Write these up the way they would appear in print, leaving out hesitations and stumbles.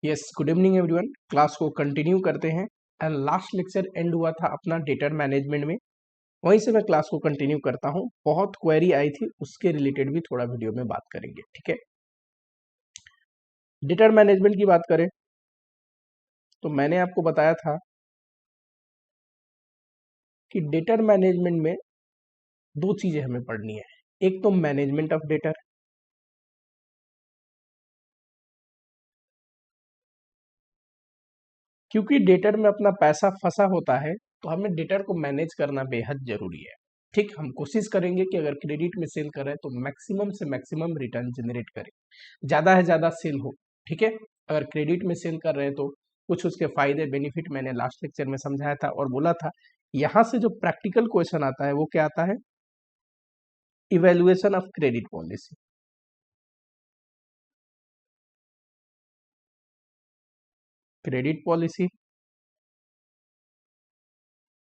Yes, good evening everyone. Class को continue करते हैं। एंड लास्ट लेक्चर एंड हुआ था अपना डेटा मैनेजमेंट में, वहीं से मैं क्लास को कंटिन्यू करता हूं। बहुत क्वेरी आई थी, उसके रिलेटेड भी थोड़ा वीडियो में बात करेंगे, ठीक है। डेटा मैनेजमेंट की बात करें तो मैंने आपको बताया था कि डेटा मैनेजमेंट में दो चीजें हमें पढ़नी है। एक तो मैनेजमेंट ऑफ डेटा, क्योंकि डेटा में अपना पैसा फंसा होता है तो हमें डेटा को मैनेज करना बेहद जरूरी है। ठीक, हम कोशिश करेंगे कि अगर क्रेडिट में सेल करें तो मैक्सिमम से मैक्सिमम रिटर्न जनरेट करें, ज़्यादा है ज़्यादा सेल हो, ठीक है। अगर क्रेडिट में सेल कर रहे हैं तो कुछ उसके फायदे बेनिफिट मैंने लास्ट लेक्चर में समझाया था और बोला था। यहाँ से जो प्रैक्टिकल क्वेश्चन आता है वो क्या आता है, evaluation of credit policy. Credit policy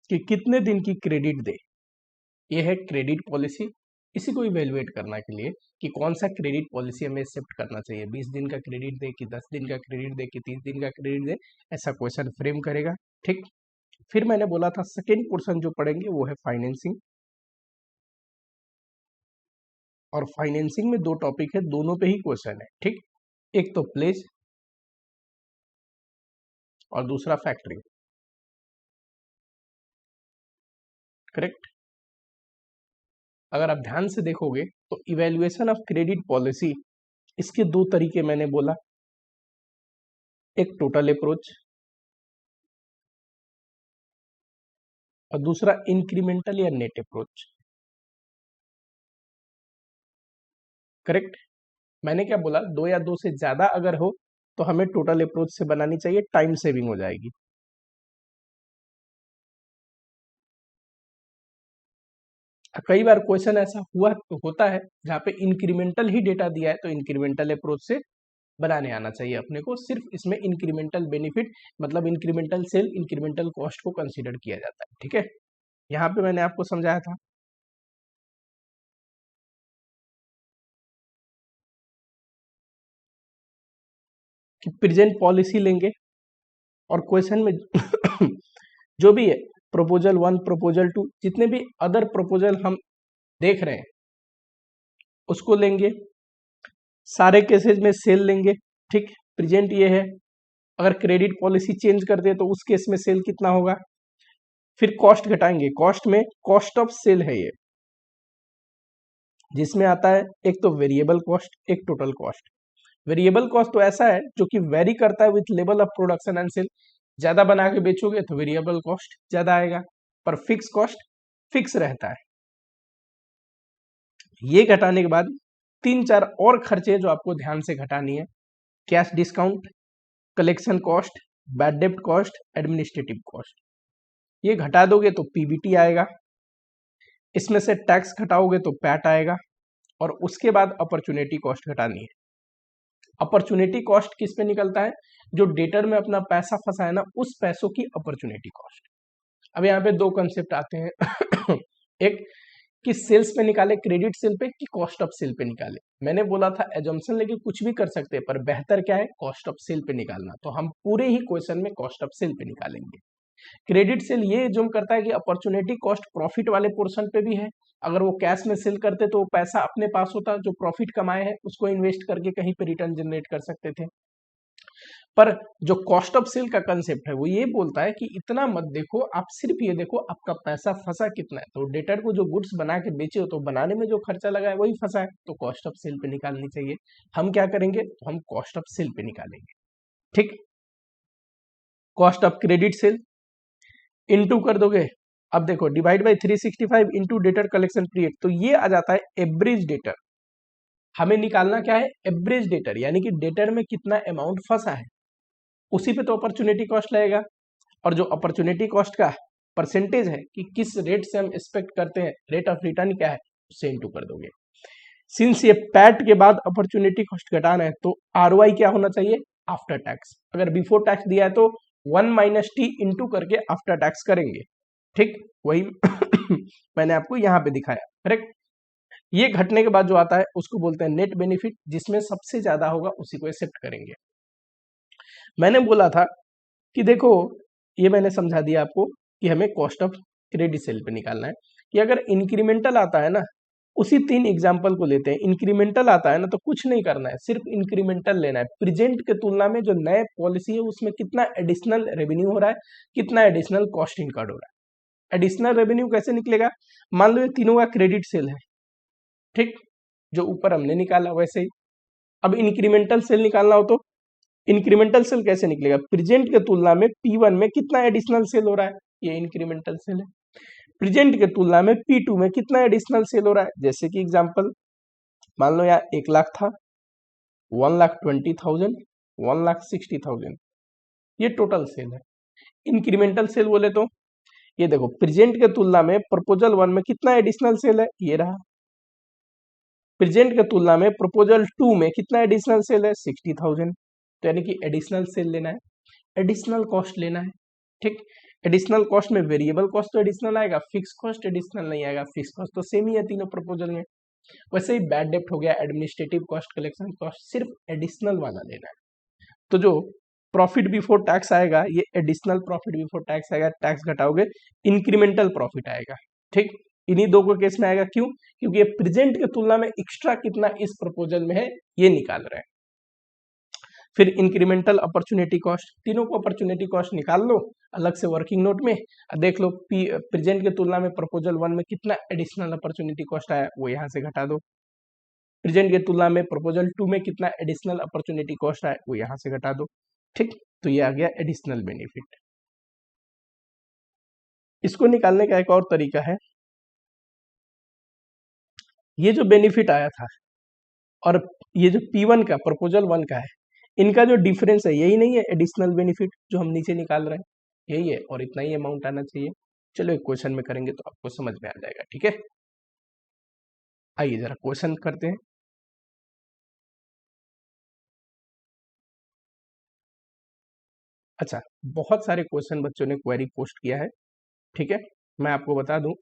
कि कितने दिन की क्रेडिट दे, ये है क्रेडिट पॉलिसी। इसी को इवेलुएट करने के लिए कि कौन सा क्रेडिट पॉलिसी हमें एक्सेप्ट करना चाहिए, 20 दिन का क्रेडिट दे कि 10 दिन का क्रेडिट दे कि 30 दिन का क्रेडिट दे, ऐसा क्वेश्चन फ्रेम करेगा। ठीक, फिर मैंने बोला था सेकेंड पोर्शन जो पढ़ेंगे वो है फाइनेंसिंग, और फाइनेंसिंग में दो टॉपिक है, दोनों पे ही क्वेश्चन है। ठीक, एक तो प्लेज और दूसरा फैक्टरिंग, करेक्ट। अगर आप ध्यान से देखोगे तो इवेल्युएशन ऑफ क्रेडिट पॉलिसी, इसके दो तरीके मैंने बोला, एक टोटल अप्रोच और दूसरा इंक्रीमेंटल या नेट अप्रोच, करेक्ट। मैंने क्या बोला, दो या दो से ज्यादा अगर हो तो हमें टोटल अप्रोच से बनानी चाहिए, टाइम सेविंग हो जाएगी। कई बार क्वेश्चन ऐसा हुआ तो होता है जहाँ पे इंक्रीमेंटल ही डेटा दिया है तो इंक्रीमेंटल अप्रोच से बनाने आना चाहिए अपने को। सिर्फ इसमें इंक्रीमेंटल बेनिफिट मतलब इंक्रीमेंटल सेल, इंक्रीमेंटल कॉस्ट को कंसीडर किया जाता है, ठीक है। यहाँ पे मैंने आपको समझाया था कि प्रेजेंट पॉलिसी लेंगे और क्वेश्चन में जो भी है प्रपोजल 1 प्रपोजल 2 जितने भी अदर प्रपोजल हम देख रहे हैं उसको लेंगे, सारे केसेस में सेल लेंगे। ठीक, प्रेजेंट ये है, अगर क्रेडिट पॉलिसी चेंज कर दे तो उस केस में सेल कितना होगा, फिर कॉस्ट घटाएंगे। कॉस्ट में कॉस्ट ऑफ सेल है ये, जिसमें आता है एक तो वेरिएबल कॉस्ट, एक टोटल कॉस्ट। वेरिएबल कॉस्ट तो ऐसा है जो कि वेरी करता है with level of production and sale. ज्यादा बना के बेचोगे तो वेरिएबल कॉस्ट ज्यादा आएगा, पर फिक्स कॉस्ट फिक्स रहता है। ये घटाने के बाद तीन चार और खर्चे जो आपको ध्यान से घटानी है, cash discount, collection cost, bad डेप्ट कॉस्ट, एडमिनिस्ट्रेटिव कॉस्ट। ये घटा दोगे तो पीबीटी आएगा, इसमें से टैक्स घटाओगे तो पैट आएगा, और उसके बाद अपॉर्चुनिटी कॉस्ट घटानी है। अपॉर्चुनिटी कॉस्ट किस पे निकलता है, जो डेटर में अपना पैसा फंसा है ना, उस पैसों की अपॉर्चुनिटी कॉस्ट। अब यहाँ पे दो कंसेप्ट आते हैं एक कि सेल्स पे निकाले, क्रेडिट सेल पे, कि कॉस्ट ऑफ सेल पे निकाले। मैंने बोला था एजम्पशन लेके कुछ भी कर सकते हैं, पर बेहतर क्या है, कॉस्ट ऑफ सेल पे निकालना। तो हम पूरे ही क्वेश्चन में कॉस्ट ऑफ सेल पे निकालेंगे। क्रेडिट सेल ये जुम करता है कि अपॉर्चुनिटी कॉस्ट प्रॉफिट वाले पोर्शन पे भी है। अगर वो कैश में सेल करते तो पैसा अपने पास होता, जो प्रॉफिट कमाए हैं उसको इन्वेस्ट करके कहीं पे रिटर्न जनरेट कर सकते थे। पर जो कॉस्ट ऑफ सेल का कंसेप्ट है वो ये बोलता है कि इतना मत देखो, आप सिर्फ ये देखो आपका पैसा फंसा कितना है। तो डेटर को जो गुड्स बना के बेचे हो तो बनाने में जो खर्चा लगा है वही फंसा है, तो कॉस्ट ऑफ सेल पे निकालनी चाहिए। हम क्या करेंगे, तो हम कॉस्ट ऑफ सेल पे निकालेंगे। ठीक, cost of credit sale into कर दोगे। अब देखो divide by 365 into debtor collection period, तो ये आ जाता है एवरेज डेटर। हमें निकालना क्या है, एवरेज डेटर, यानी कि डेटर में कितना अमाउंट फंसा है, उसी पे तो अपॉर्चुनिटी कॉस्ट लगेगा। और जो अपॉर्चुनिटी कॉस्ट का परसेंटेज है कि किस रेट से हम एक्सपेक्ट करते हैं, रेट ऑफ रिटर्न क्या है, उससे इंटू कर दोगे। सिंस ये पैट के बाद अपॉर्चुनिटी कॉस्ट घटाना है तो आरओआई क्या होना चाहिए, आफ्टर टैक्स। अगर बिफोर टैक्स दिया है तो 1 माइनस टी इंटू करके आफ्टर टैक्स करेंगे। ठीक, वही मैंने आपको यहाँ पे दिखाया, करेक्ट। ये घटने के बाद जो आता है उसको बोलते हैं नेट बेनिफिट, जिसमें सबसे ज्यादा होगा उसी को एक्सेप्ट करेंगे। मैंने बोला था कि देखो, ये मैंने समझा दिया आपको कि हमें कॉस्ट ऑफ क्रेडिट सेल पे निकालना है कि अगर इंक्रीमेंटल आता है ना, उसी 3 एग्जाम्पल को लेते हैं। इंक्रीमेंटल आता है ना तो कुछ नहीं करना है, सिर्फ इंक्रीमेंटल लेना है। प्रेजेंट के तुलना में जो नए पॉलिसी है उसमें कितना एडिशनल रेवेन्यू हो रहा है, कितना एडिशनल कॉस्ट इनकर्ड हो रहा है। एडिशनल रेवेन्यू कैसे निकलेगा? मान लो ये तीनों का क्रेडिट सेल है, ठीक, जो ऊपर हमने निकाला वैसे ही। अब इंक्रीमेंटल सेल निकालना हो तो इंक्रीमेंटल सेल कैसे निकलेगा? प्रेजेंट के तुलना में P1 में कितना एडिशनल सेल हो रहा है, ये इंक्रीमेंटल सेल है। प्रेजेंट के तुलना में P2 में कितना एडिशनल सेल हो रहा है, जैसे कि एग्जांपल मान लो यार 1 लाख था, 1,20,000, 1,60,000, ये टोटल सेल है। इंक्रीमेंटल सेल बोले तो ये देखो, प्रेजेंट के तुलना में प्रपोजल 1 में कितना एडिशनल सेल है, ये रहा। प्रेजेंट के तुलना में प्रपोजल 2 में कितना एडिशनल सेल है, 60,000। तो यानी कि एडिशनल सेल लेना है, एडिशनल कॉस्ट लेना है, ठीक। एडिशनल कॉस्ट में वेरिएबल कॉस्ट तो एडिशनल आएगा, फिक्स कॉस्ट एडिशनल नहीं आएगा। फिक्स कॉस्ट तो सेम ही है तीनों प्रपोजल में। वैसे ही बैड डेप्ट हो गया, एडमिनिस्ट्रेटिव कॉस्ट, कलेक्शन कॉस्ट, सिर्फ एडिशनल वाला लेना है। तो जो प्रॉफिट बिफोर टैक्स आएगा, ये एडिशनल प्रॉफिट बिफोर टैक्स आएगा, टैक्स घटाओगे इंक्रीमेंटल प्रॉफिट आएगा, ठीक। इन्हीं दो को केस में आएगा, क्यों? क्योंकि ये प्रेजेंट की तुलना में एक्स्ट्रा कितना इस प्रपोजल में है ये निकाल रहे हैं। फिर इंक्रीमेंटल अपॉर्चुनिटी कॉस्ट, तीनों को अपॉर्चुनिटी कॉस्ट निकाल लो अलग से वर्किंग नोट में, देख लो प्रेजेंट के तुलना में प्रपोजल 1 में कितना एडिशनल अपॉर्चुनिटी कॉस्ट आया, वो यहाँ से घटा दो। प्रेजेंट के तुलना में प्रपोजल 2 में कितना एडिशनल अपॉर्चुनिटी कॉस्ट आया, वो यहाँ से घटा दो, ठीक। तो ये आ गया एडिशनल बेनिफिट। इसको निकालने का एक और तरीका है, ये जो बेनिफिट आया था और ये जो P1 का प्रपोजल 1 का है, इनका जो डिफरेंस है यही नहीं है एडिशनल बेनिफिट जो हम नीचे निकाल रहे हैं, यही है, और इतना ही अमाउंट आना चाहिए। चलो एक क्वेश्चन में करेंगे तो आपको समझ में आ जाएगा, ठीक है। आइए जरा क्वेश्चन करते हैं। अच्छा, बहुत सारे क्वेश्चन बच्चों ने क्वेरी पोस्ट किया है, ठीक है। मैं आपको बता दूं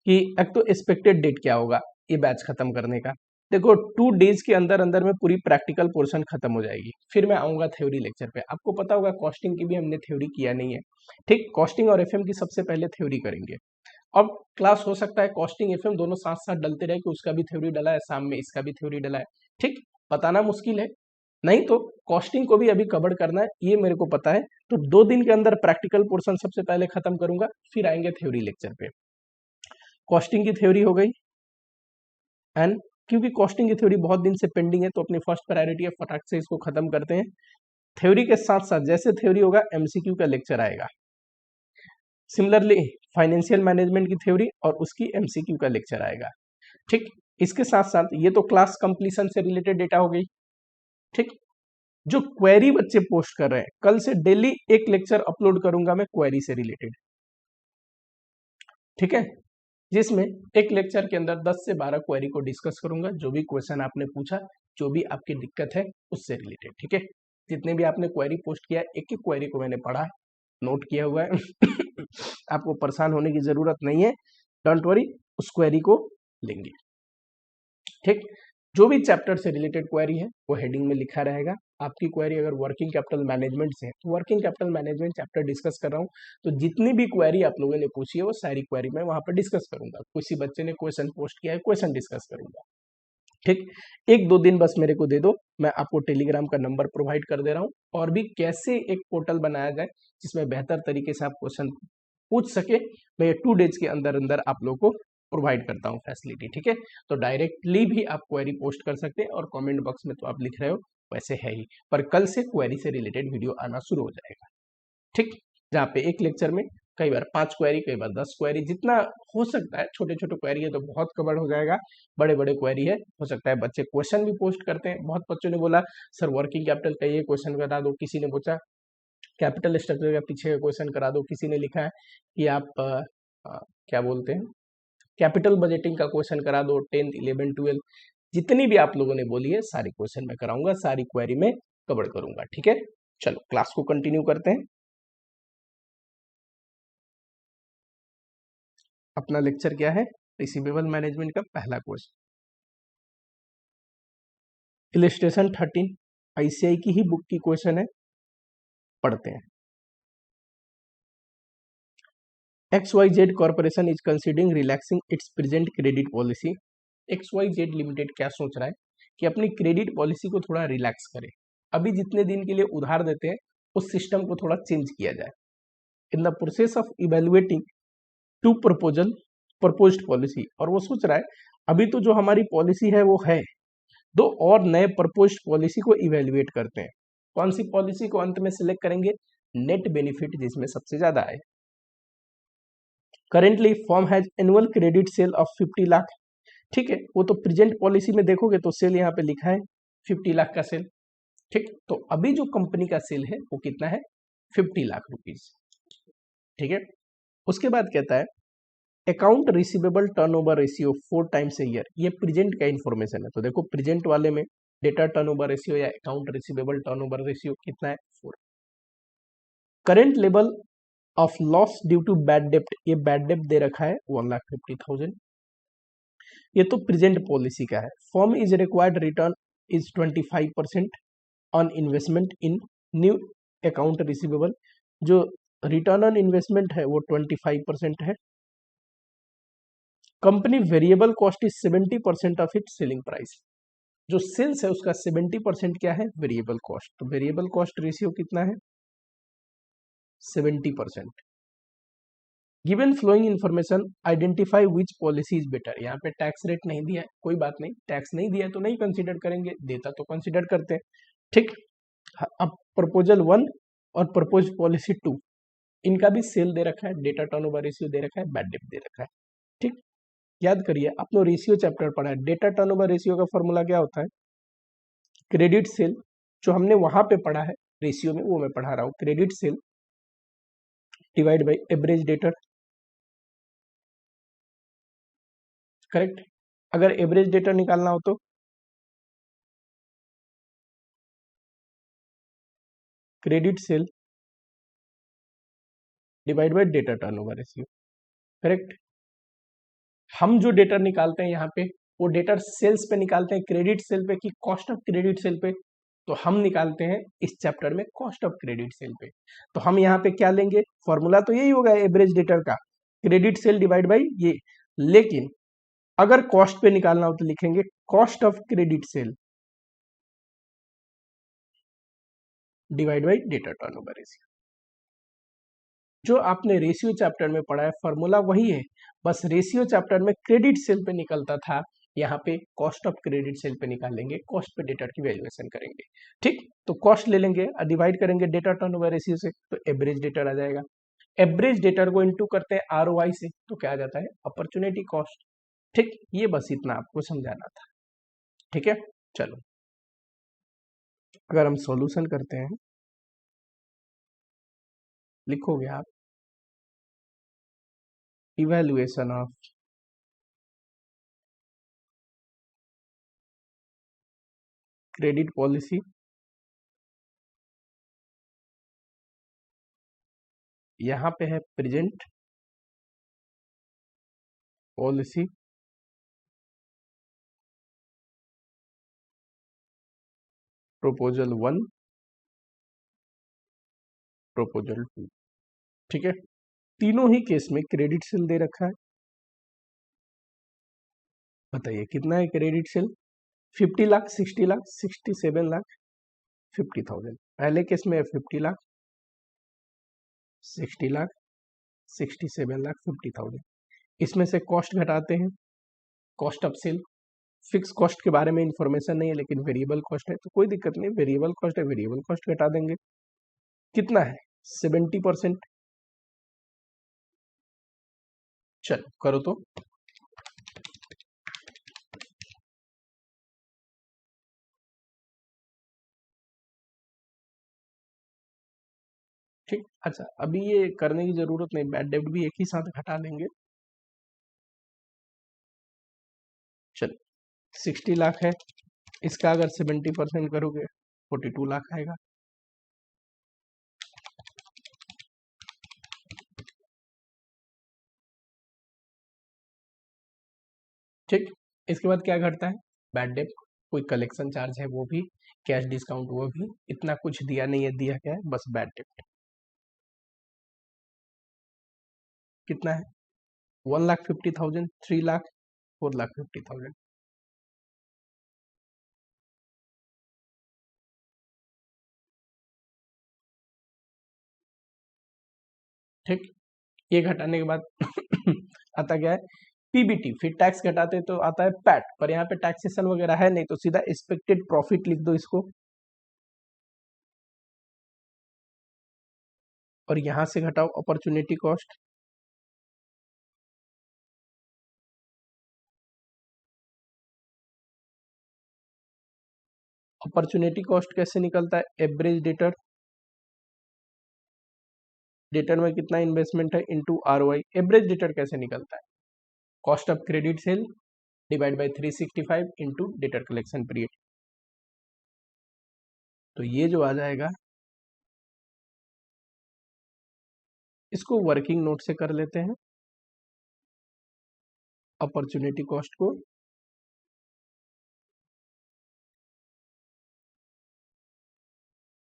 कि एक तो एक्सपेक्टेड डेट क्या होगा ये बैच खत्म करने का। देखो 2 डेज के अंदर अंदर में पूरी प्रैक्टिकल पोर्शन खत्म हो जाएगी, फिर मैं आऊंगा थ्योरी लेक्चर पे। आपको पता होगा कॉस्टिंग की भी हमने थ्योरी किया नहीं है, ठीक। कॉस्टिंग और एफएम की सबसे पहले थ्योरी करेंगे। अब क्लास हो सकता है कॉस्टिंग एफएम दोनों साथ साथ डलते रहे कि उसका भी थ्योरी डला है, शाम में इसका भी थ्योरी डला है, ठीक। बताना मुश्किल है, नहीं तो कॉस्टिंग को भी अभी कवर करना है, ये मेरे को पता है। तो 2 दिन के अंदर प्रैक्टिकल पोर्शन सबसे पहले खत्म करूंगा, फिर आएंगे थ्योरी लेक्चर पे। कॉस्टिंग की थ्योरी हो गई, एंड क्योंकि कॉस्टिंग की थ्योरी बहुत दिन से पेंडिंग है तो अपनी फर्स्ट प्रायोरिटी है फटाक से इसको खत्म करते हैं। थ्योरी के साथ साथ जैसे थ्योरी होगा एमसीक्यू का लेक्चर आएगा। सिमिलरली फाइनेंशियल मैनेजमेंट की थ्योरी और उसकी एमसीक्यू का लेक्चर आएगा, ठीक। इसके साथ साथ ये तो क्लास कंप्लीशन से रिलेटेड डेटा हो गई, ठीक। जो क्वेरी बच्चे पोस्ट कर रहे हैं, कल से डेली एक लेक्चर अपलोड करूंगा मैं क्वेरी से रिलेटेड, ठीक है, जिसमें एक लेक्चर के अंदर 10 से 12 क्वेरी को डिस्कस करूंगा। जो भी क्वेश्चन आपने पूछा, जो भी आपकी दिक्कत है उससे रिलेटेड, ठीक है। जितने भी आपने क्वेरी पोस्ट किया, एक एक क्वेरी को मैंने पढ़ा है, नोट किया हुआ है आपको परेशान होने की जरूरत नहीं है, डोंट वरी, उस क्वेरी को लेंगे, ठीक। जो भी चैप्टर से रिलेटेड क्वेरी है वो हेडिंग में लिखा रहेगा। आपकी क्वेरी अगर वर्किंग कैपिटल मैनेजमेंट से है तो working capital management chapter discuss कर रहा हूँ, तो जितनी भी क्वेरी आप लोगों ने पूछी है वो सारी क्वेरी मैं वहां पर डिस्कस करूंगा। किसी बच्चे ने क्वेश्चन पोस्ट किया है, क्वेश्चन डिस्कस करूंगा, ठीक। 1-2 दिन बस मेरे को दे दो, मैं आपको टेलीग्राम का नंबर प्रोवाइड कर दे रहा हूँ, और भी कैसे एक पोर्टल बनाया जाए जिसमें बेहतर तरीके से आप क्वेश्चन पूछ सके, मैं ये 2 डेज के अंदर अंदर आप लोगों को प्रोवाइड करता हूँ फैसिलिटी, ठीक है। तो डायरेक्टली भी आप क्वेरी पोस्ट कर सकते हैं, और कमेंट बॉक्स में तो आप लिख रहे हो वैसे है ही, पर कल से क्वेरी से रिलेटेड वीडियो आना शुरू हो जाएगा, ठीक। जहाँ पे एक लेक्चर में कई बार 5 क्वेरी, कई बार 10 क्वेरी, जितना हो सकता है। छोटे छोटे क्वेरी है तो बहुत कवर हो जाएगा, बड़े बड़े क्वेरी है हो सकता है बच्चे क्वेश्चन भी पोस्ट करते हैं। बहुत बच्चों ने बोला सर वर्किंग कैपिटल का ये क्वेश्चन करा दो, किसी ने पूछा कैपिटल स्ट्रक्चर का पीछे का क्वेश्चन करा दो, किसी ने लिखा है कि आप क्या बोलते हैं कैपिटल बजटिंग का क्वेश्चन करा दो, 10th 11th 12th, जितनी भी आप लोगों ने बोली है सारी क्वेश्चन मैं कराऊंगा, सारी क्वेरी में कवर करूंगा, ठीक है। चलो क्लास को कंटिन्यू करते हैं। अपना लेक्चर क्या है? रिसीवेबल मैनेजमेंट का पहला क्वेश्चन, इलिस्ट्रेशन 13। आईसीआई की ही बुक की क्वेश्चन है, पढ़ते हैं। XYZ corporation is considering relaxing it's present credit policy. XYZ limited क्या सोच रहा है कि अपनी क्रेडिट पॉलिसी को थोड़ा रिलैक्स करे, अभी जितने दिन के लिए उधार देते हैं उस सिस्टम को थोड़ा चेंज किया जाए। In the process of evaluating two proposed policy, और वो सोच रहा है अभी तो जो हमारी पॉलिसी है वो है, दो और नए प्रपोज्ड पॉलिसी को इवेल्युएट करते हैं। कौन सी पॉलिसी को अंत में सिलेक्ट करेंगे? नेट बेनिफिट जिसमें सबसे ज्यादा आए। Currently firm has annual credit sale of 50 lakh. ठीक है, वो तो प्रेजेंट पॉलिसी में देखोगे तो सेल यहाँ पे लिखा है 50 लाख का सेल। ठीक, तो अभी जो कंपनी का सेल है वो कितना है? 50 लाख रुपीज। ठीक है, उसके बाद कहता है account receivable turnover ratio 4 times a year. ये प्रेजेंट का इंफॉर्मेशन है, तो देखो प्रेजेंट वाले में डेटा टर्नओवर रेशियो या अकाउंट रिसीवेबल टर्नओवर रेशियो कितना है? 4। Current level of loss due to bad डेप्ट, ये बैड डेप्ट दे रखा है 1,50,000। ये तो प्रेजेंट पॉलिसी का है। Firm is required return is 25% on investment in new account receivable. जो रिटर्न ऑन इन्वेस्टमेंट है वो 25% है। Company variable cost is 70% of it selling price. जो सेल्स है उसका 70% क्या है? Variable cost. तो वेरिएबल कॉस्ट रेशियो कितना है? 70%। Given flowing information identify which policy is better. यहाँ पे टैक्स रेट नहीं दिया है, कोई बात नहीं, टैक्स नहीं दिया है तो नहीं कंसीडर करेंगे, देता तो कंसीडर करते हैं। ठीक, अब प्रपोजल 1 और प्रपोज पॉलिसी 2, इनका भी सेल दे रखा है, डेटा टर्नओवर रेशियो दे रखा है, बैड डेट दे रखा है। ठीक, याद करिए अपने रेशियो चैप्टर पढ़ा है, डेटा टर्नओवर रेशियो का फॉर्मूला क्या होता है? क्रेडिट सेल, जो हमने वहां पे पढ़ा है रेशियो में वो मैं पढ़ा रहा हूँ। Credit sale divide by average debtor. Correct, अगर एवरेज डेटर निकालना हो तो credit sale divide by data turnover ratio. Correct, हम जो डेटा निकालते हैं यहाँ पे वो डेटा सेल्स पे निकालते हैं, क्रेडिट सेल पे कि कॉस्ट ऑफ क्रेडिट सेल पे? तो हम निकालते हैं इस चैप्टर में कॉस्ट ऑफ क्रेडिट सेल पे। तो हम यहाँ पे क्या लेंगे? फॉर्मूला तो यही होगा एवरेज डेटर का, क्रेडिट सेल डिवाइड बाई ये। लेकिन अगर कॉस्ट पे निकालना हो तो लिखेंगे cost of credit sale divide by data turnover ratio. जो आपने रेशियो चैप्टर में पढ़ा है फॉर्मूला वही है, बस रेशियो चैप्टर में क्रेडिट सेल पे निकलता था, यहाँ पे कॉस्ट ऑफ क्रेडिट सेल पे निकालेंगे, कॉस्ट पे डेटा की वैल्यूएशन करेंगे। ठीक, तो कॉस्ट ले लेंगे और डिवाइड करेंगे डेटा टर्नओवर रेशियो से, तो एवरेज डेटर आ जाएगा। एवरेज डेटर को इनटू करते हैं आरओआई से, तो क्या आ जाता है? Opportunity cost. ठीक, ये बस इतना आपको समझाना था। ठीक है, चलो अगर हम सॉल्यूशन करते हैं, लिखोगे आप इवैल्यूएशन ऑफ क्रेडिट पॉलिसी, यहां पे है प्रेजेंट पॉलिसी, प्रपोजल 1, प्रपोजल 2। ठीक है, तीनों ही केस में क्रेडिट सेल दे रखा है। बताइए कितना है क्रेडिट सेल? 50 लाख, 60 लाख, 67 लाख, 50,000। पहले केस में 50 लाख, 60 लाख, 67 लाख, 50,000। इसमें से कॉस्ट घटाते हैं, cost of sale. Fix cost के बारे में इंफॉर्मेशन नहीं है लेकिन वेरिएबल कॉस्ट है तो कोई दिक्कत नहीं, वेरिएबल कॉस्ट है, वेरिएबल कॉस्ट घटा देंगे। कितना है? 70%। चलो करो तो। ठीक, अच्छा अभी ये करने की जरूरत नहीं, बैड डेब्ट भी एक ही साथ घटा लेंगे। चलो 60 लाख है, इसका अगर 70% करोगे 42 लाख आएगा। ठीक, इसके बाद क्या घटता है? बैड डेब्ट, कोई कलेक्शन चार्ज है वो भी कैश डिस्काउंट वो भी इतना कुछ दिया नहीं है, दिया क्या है बस बैड डेप्ट। कितना है 1,50,000, 3,00,000, 4,50,000। ठीक, ये घटाने के बाद आता क्या है पीबीटी, फिर टैक्स घटाते तो आता है पैट, पर यहाँ पे टैक्सेशन वगैरह है नहीं तो सीधा एक्सपेक्टेड प्रॉफिट लिख दो इसको, और यहां से घटाओ अपॉर्चुनिटी कॉस्ट। अपॉर्चुनिटी कॉस्ट कैसे निकलता है, एवरेज डेटर, डेटर में कितना इन्वेस्टमेंट है इनटू आरओआई। एवरेज डेटर कैसे निकलता है, cost of credit sale divide by 365 into debtor collection period. तो ये जो आ जाएगा, इसको वर्किंग नोट से कर लेते हैं अपॉर्चुनिटी कॉस्ट को।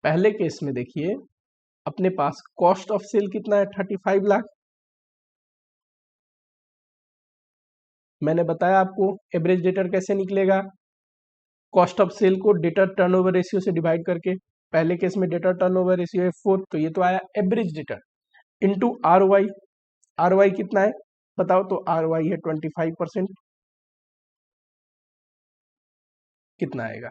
पहले केस में देखिए अपने पास कॉस्ट ऑफ सेल कितना है 35,00,000। मैंने बताया आपको एवरेज डेटर कैसे निकलेगा, कॉस्ट ऑफ सेल को डेटर टर्नओवर रेशियो से डिवाइड करके। पहले केस में डेटर टर्नओवर रेशियो है 4, तो ये तो आया average debtor into ROI. ROI कितना है बताओ, तो आरओआई है 25%। कितना आएगा,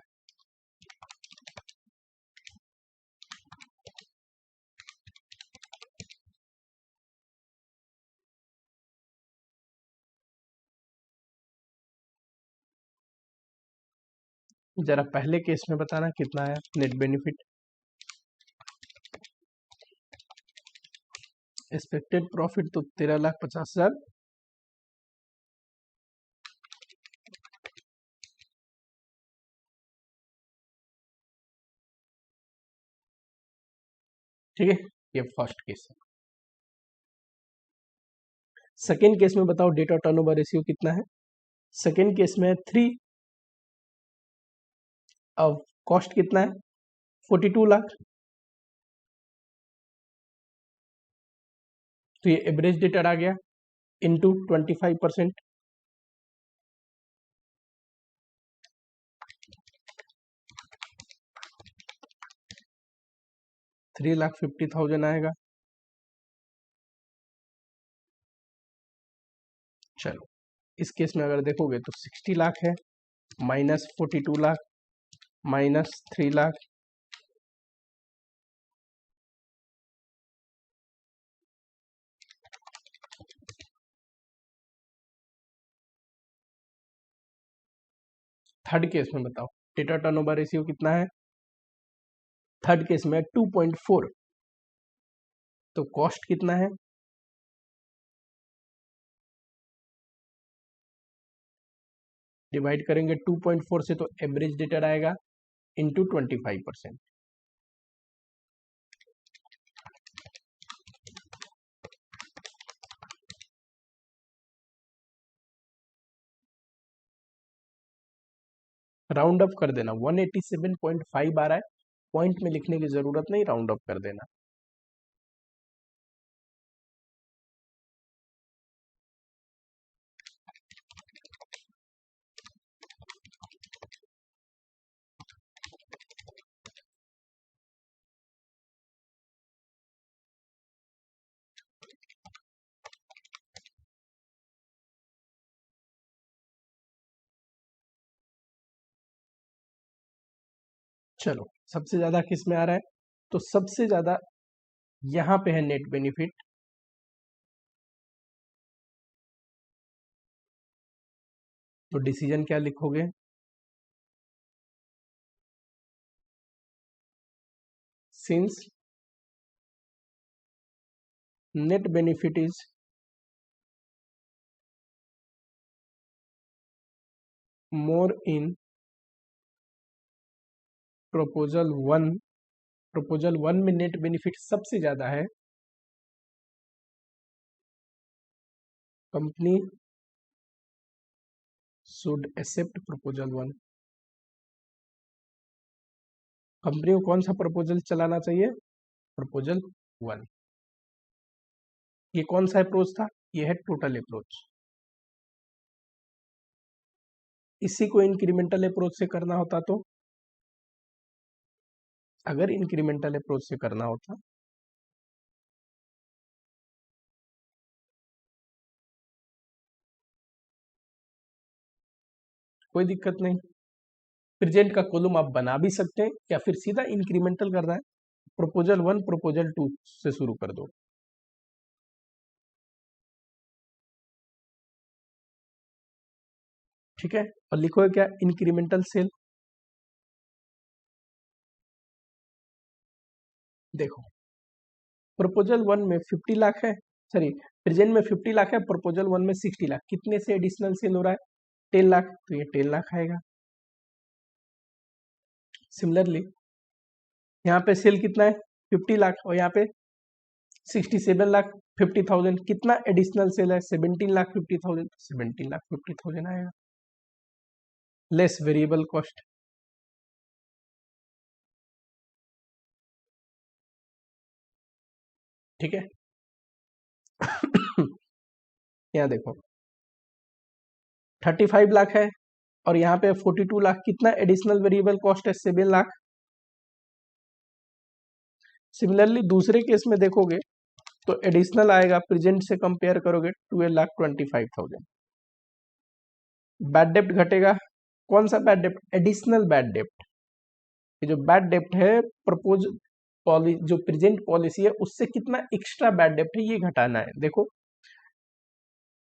जरा पहले केस में बताना कितना है नेट बेनिफिट। एक्सपेक्टेड प्रॉफिट तो 13,50,000, ठीक है, ये फर्स्ट केस है। सेकेंड केस में बताओ डेटा टर्नओवर रेशियो कितना है, सेकेंड केस में 3, अब कॉस्ट कितना है 42,00,000, तो ये एवरेज डेटर आ गया इनटू 25%, 3,50,000 आएगा। चलो इस केस में अगर देखोगे तो 60,00,000 है, माइनस 42,00,000, माइनस 3,00,000, थर्ड केस में बताओ डेटा टर्नओवर रेशियो कितना है, थर्ड केस में 2.4, तो कॉस्ट कितना है, डिवाइड करेंगे 2.4 से तो एवरेज डेटर आएगा इंटू 25%। राउंड अप कर देना, 187.5 आ रहा है, पॉइंट में लिखने की जरूरत नहीं, राउंड अप कर देना। चलो सबसे ज्यादा किस में आ रहा है, तो सबसे ज्यादा यहां पे है नेट बेनिफिट, तो डिसीजन क्या लिखोगे, since net benefit is more in proposal 1, proposal 1 में नेट बेनिफिट सबसे ज्यादा है, company should accept proposal 1। Company को कौन सा प्रपोजल चलाना चाहिए? प्रपोजल 1। ये कौन सा अप्रोच था? ये है टोटल अप्रोच। इसी को इंक्रीमेंटल अप्रोच से करना होता तो, अगर इंक्रीमेंटल अप्रोच से करना होता कोई दिक्कत नहीं, प्रेजेंट का कॉलम आप बना भी सकते हैं या फिर सीधा इंक्रीमेंटल करना है, प्रपोजल 1 प्रपोजल 2 से शुरू कर दो। ठीक है, और लिखो है क्या? Incremental cell. देखो प्रपोजल 1 में 50 लाख है, सॉरी प्रेजेंट में 50 लाख है, प्रपोजल 1 में 60 लाख, कितने से एडिशनल सेल हो रहा है? 10 लाख, तो ये 10 लाख आएगा। सिमिलरली यहाँ पे सेल कितना है? 50 लाख, और यहाँ पे 67 लाख 50,000, कितना एडिशनल सेल है? 17 लाख 50,000, 17 लाख 50,000 आएगा, लेस वेरिएबल कॉस्ट। ठीक है यहाँ देखो 35 लाख है और यहाँ पे 42 लाख, कितना एडिशनल वेरिएबल कॉस्ट है? 7 लाख। सिमिलरली दूसरे केस में देखोगे तो एडिशनल आएगा, प्रेजेंट से कंपेयर करोगे 12,25,000। बैड डेप्ट घटेगा, कौन सा बैड डेप्ट? एडिशनल बैड डेप्ट। ये जो बैड डेप्ट है प्रपोज जो प्रेजेंट पॉलिसी है उससे कितना एक्स्ट्रा बैड डेप्ट है ये घटाना है। देखो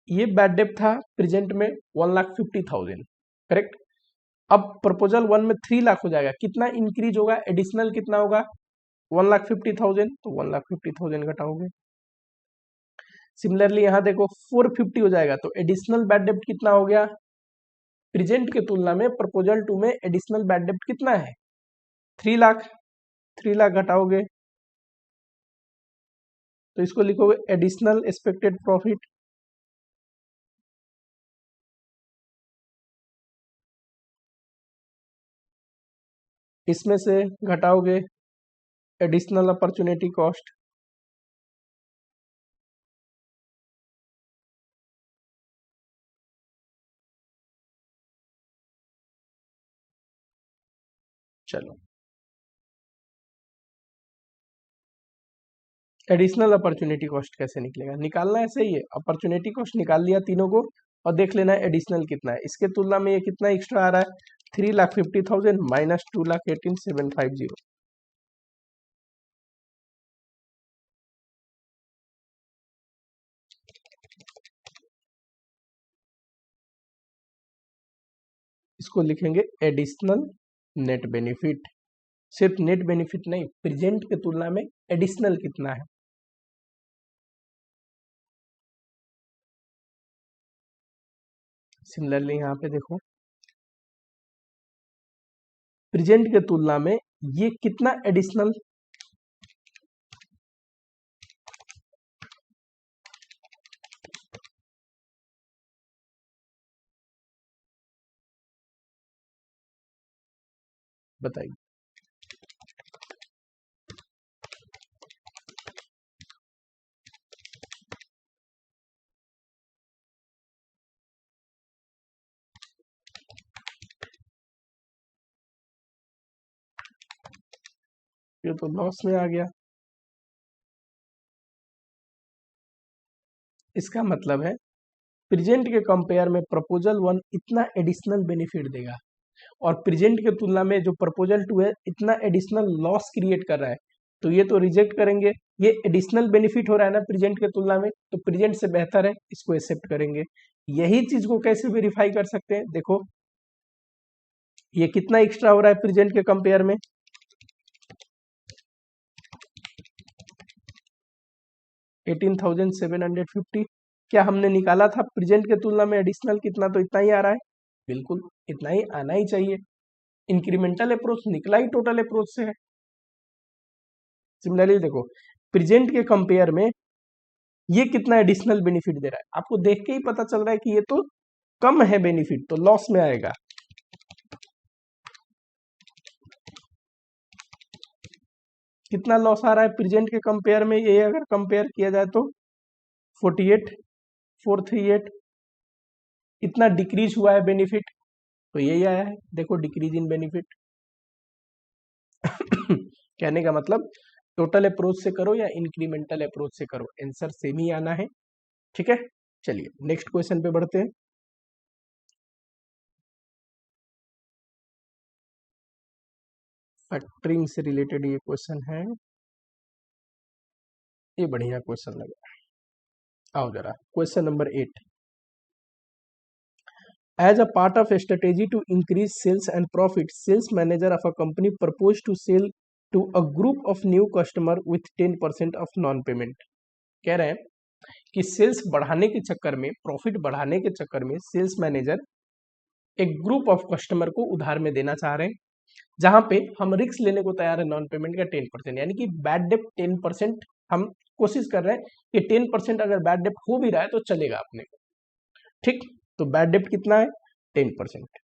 ये बैड डेप्ट था प्रेजेंट में 1,50,000, करेक्ट। अब प्रपोजल 1 में 3 लाख हो जाएगा, कितना इंक्रीज होगा? एडिशनल कितना होगा? 1,50,000, तो 1,50,000 घटाओगे। सिमिलरली यहाँ देखो 450 हो जाएगा, तो एडिशनल बैड डेप्ट कितना हो गया? प्रेजेंट के तुलना में प्रपोजल 2 में एडिशनल बैड डेप्ट कितना है? 3 लाख। 3 लाख घटाओगे तो इसको लिखोगे एडिशनल एक्सपेक्टेड प्रॉफिट। इसमें से घटाओगे एडिशनल अपॉर्चुनिटी कॉस्ट। चलो एडिशनल अपॉर्चुनिटी कॉस्ट कैसे निकलेगा? निकालना है, सही है, अपॉर्चुनिटी कॉस्ट निकाल लिया तीनों को और देख लेना है एडिशनल कितना है। इसके तुलना में ये कितना एक्स्ट्रा आ रहा है? 3,50,000 माइनस 2,18,750। इसको लिखेंगे एडिशनल नेट बेनिफिट। सिर्फ नेट बेनिफिट नहीं, प्रेजेंट के तुलना में एडिशनल कितना है। सिमिलरली यहाँ पे देखो प्रेजेंट के तुलना में ये कितना एडिशनल? बताइए। ये तो लॉस में आ गया। इसका मतलब है प्रेजेंट के कंपेयर में प्रपोजल 1 इतना एडिशनल बेनिफिट देगा और प्रेजेंट के तुलना में जो प्रपोजल 2 है इतना एडिशनल लॉस क्रिएट कर रहा है, तो ये तो रिजेक्ट करेंगे। ये एडिशनल बेनिफिट हो रहा है ना प्रेजेंट के तुलना में, तो प्रेजेंट से बेहतर है, इसको एक्सेप्ट करेंगे। यही चीज को कैसे वेरीफाई कर सकते हैं? देखो ये कितना एक्स्ट्रा हो रहा है प्रेजेंट के कंपेयर में? 18,750। क्या हमने निकाला था प्रेजेंट के तुलना में एडिशनल कितना? तो इतना ही आ रहा है, बिल्कुल इतना ही आना ही चाहिए। इंक्रीमेंटल अप्रोच निकला ही टोटल अप्रोच से है। सिमिलरली देखो प्रेजेंट के कंपेयर में ये कितना एडिशनल बेनिफिट दे रहा है, आपको देख के ही पता चल रहा है कि ये तो कम है बेनिफिट, तो लॉस में आएगा। कितना लॉस आ रहा है प्रेजेंट के कंपेयर में, ये अगर कंपेयर किया जाए तो 48,438, इतना डिक्रीज हुआ है बेनिफिट, तो यही आया है, देखो डिक्रीज इन बेनिफिट। कहने का मतलब टोटल अप्रोच से करो या इंक्रीमेंटल अप्रोच से करो, आंसर सेम ही आना है। ठीक है, चलिए नेक्स्ट क्वेश्चन पे बढ़ते हैं। फैक्टरिंग से रिलेटेड ये क्वेश्चन है, ये बढ़िया क्वेश्चन लगा। आओ जरा question number 8। As a part of a strategy to increase sales and profit, sales manager of a company proposed to sell to a group of new customer with 10% of non-payment। कह रहे हैं कि sales बढ़ाने के चक्कर में, profit बढ़ाने के चक्कर में सेल्स मैनेजर एक ग्रुप ऑफ कस्टमर को उधार में देना चाह रहे हैं, जहां पे हम रिस्क लेने को तैयार है नॉन पेमेंट का 10%, यानी कि बैड डेप्ट 10%। हम कोशिश कर रहे हैं कि 10% अगर बैड डेप्ट हो भी रहा है तो चलेगा अपने को। ठीक, तो बैड डेप्ट कितना है? 10%।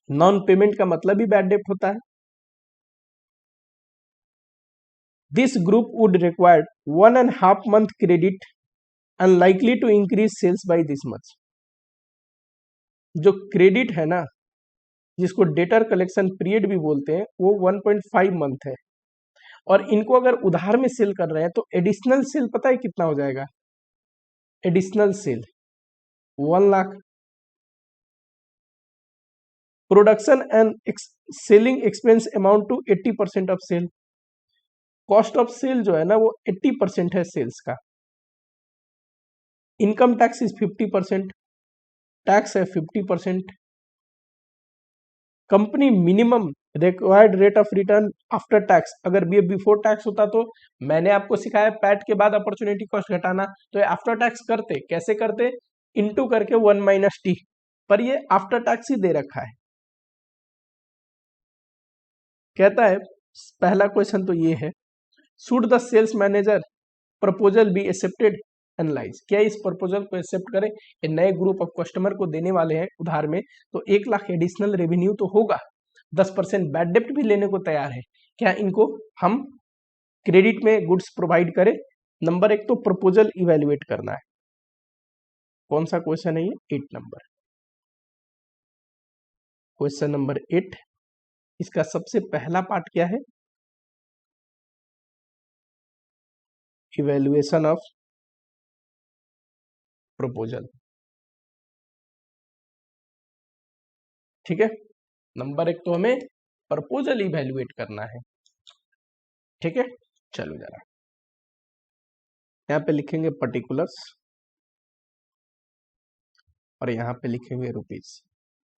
नॉन पेमेंट का मतलब ही बैड डेप्ट होता है। This group would required 1.5 month credit unlikely to increase sales by this much. जो क्रेडिट है ना, जिसको डेटर कलेक्शन पीरियड भी बोलते हैं, वो 1.5 मंथ है, और इनको अगर उधार में सेल कर रहे हैं तो एडिशनल सेल पता है कितना हो जाएगा? Additional sale 1 lakh. Production and selling expense amount to 80% of sale. Cost of sale जो है ना वो 80% है सेल्स का। इनकम टैक्स इज 50%, टैक्स है 50%। Company minimum required rate of return after tax, अगर ये बिफोर टैक्स होता तो मैंने आपको सिखाया पैट के बाद अपॉर्चुनिटी कॉस्ट घटाना, तो ये आफ्टर टैक्स करते, कैसे करते? इनटू करके 1 - t, पर ये आफ्टर टैक्स ही दे रखा है। कहता है पहला क्वेश्चन तो ये है, should the sales manager proposal be accepted analyse, क्या इस प्रपोजल को एक्सेप्ट करें? ये नए ग्रुप ऑफ कस्टमर को देने वाले हैं उधार में, तो 1 लाख एडिशनल रेवेन्यू तो होगा, 10% बैड डेप्ट भी लेने को तैयार है, क्या इनको हम क्रेडिट में गुड्स प्रोवाइड करें? नंबर 1 तो प्रपोजल इवेल्युएट करना है। कौन सा क्वेश्चन है ये? 8 नंबर, क्वेश्चन नंबर 8। इसका सबसे पहला पार्ट क्या है? Evaluation of proposal. ठीक है, नंबर 1 तो हमें प्रपोजल इवेल्युएट करना है। ठीक है, चलो जरा यहाँ पे लिखेंगे पर्टिकुलर्स और यहाँ पे लिखेंगे रुपीज।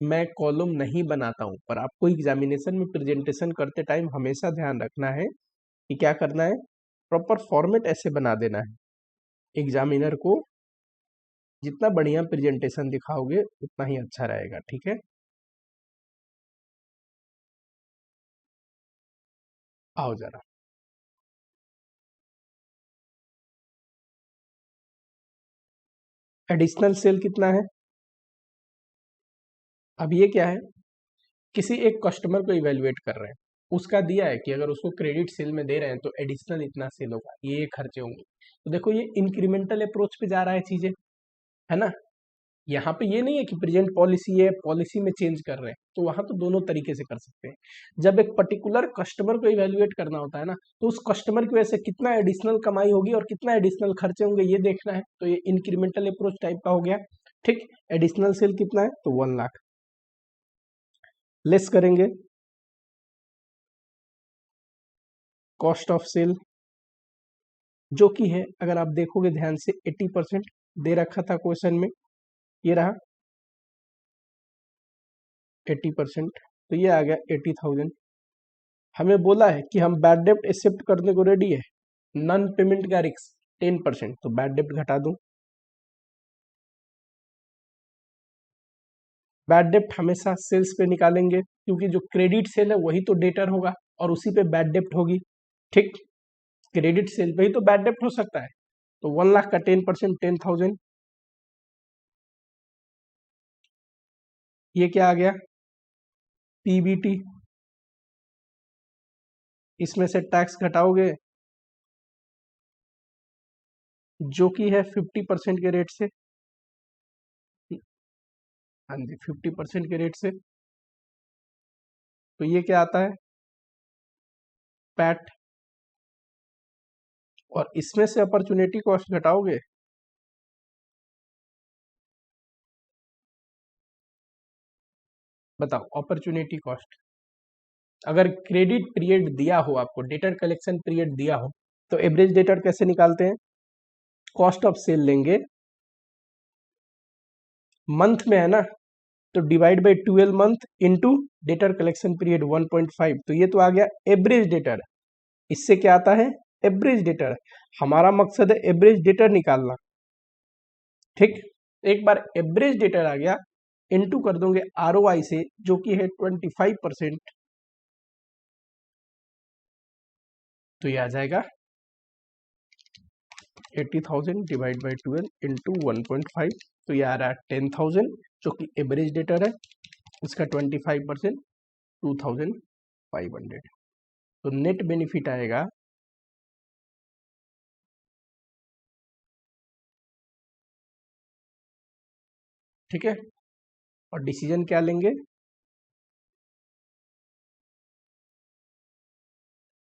मैं कॉलम नहीं बनाता हूं, पर आपको एग्जामिनेशन में प्रेजेंटेशन करते टाइम हमेशा ध्यान रखना है कि क्या करना है, प्रॉपर फॉर्मेट ऐसे बना देना है। एग्जामिनर को जितना बढ़िया प्रेजेंटेशन दिखाओगे उतना ही अच्छा रहेगा। ठीक है, आओ जरा एडिशनल सेल कितना है? अब ये क्या है, किसी एक कस्टमर को इवेल्युएट कर रहे हैं, उसका दिया है कि अगर उसको क्रेडिट सेल में दे रहे हैं तो एडिशनल इतना सेल होगा, ये खर्चे होंगे। तो देखो ये इंक्रीमेंटल अप्रोच पे जा रहा है चीजें, है ना। यहाँ पे ये नहीं है कि प्रेजेंट पॉलिसी है, पॉलिसी में चेंज कर रहे हैं, तो वहां तो दोनों तरीके से कर सकते हैं। जब एक पर्टिकुलर कस्टमर को इवेल्युएट करना होता है ना, तो उस कस्टमर की वजह से कितना एडिशनल कमाई होगी और कितना एडिशनल खर्चे होंगे ये देखना है, तो ये इंक्रीमेंटल अप्रोच टाइप का हो गया। ठीक, एडिशनल सेल कितना है? तो 1 लाख। लेस करेंगे कॉस्ट ऑफ सेल, जो कि है अगर आप देखोगे ध्यान से 80% दे रखा था क्वेश्चन में, ये रहा 80%, तो ये आ गया 80,000। हमें बोला है कि हम बैड डेप्ट एक्सेप्ट करने को रेडी है, नॉन पेमेंट का रिस्क 10%, तो बैड डेप्ट घटा दूं। बैड डेप्ट हमेशा सेल्स पे निकालेंगे, क्योंकि जो क्रेडिट सेल है वही तो डेटर होगा और उसी पे बैड डेप्ट होगी। ठीक, क्रेडिट सेल पे ही तो बैड डेप्ट हो सकता है, तो 1 लाख का 10% 10,000, ये क्या आ गया? पीबीटी। इसमें से टैक्स घटाओगे जो कि है 50% के रेट से, हाँ जी 50% के रेट से, तो ये क्या आता है पैट। और इसमें से अपॉर्चुनिटी कॉस्ट घटाओगे बताओ अपॉर्चुनिटी कॉस्ट, अगर क्रेडिट पीरियड दिया हो आपको, डेटर कलेक्शन पीरियड दिया हो, तो एवरेज डेटर कैसे निकालते हैं, कॉस्ट ऑफ सेल लेंगे, मंथ में है ना, तो divide by 12 month into debtor collection period 1.5, तो ये तो आ गया एवरेज डेटर। इससे क्या आता है एवरेज डेटर, हमारा मकसद है एवरेज डेटर निकालना, ठीक। एक बार एवरेज डेटर आ गया, इनटू कर दोगे आरओआई से जो कि है 25%, तो ये आ जाएगा 80,000 डिवाइड बाई 12 इंटू 1.5, तो ये आ रहा है 10,000 जो कि एवरेज डेटर है, इसका 25% 2,500, तो नेट बेनिफिट आएगा ठीक है। और डिसीजन क्या लेंगे,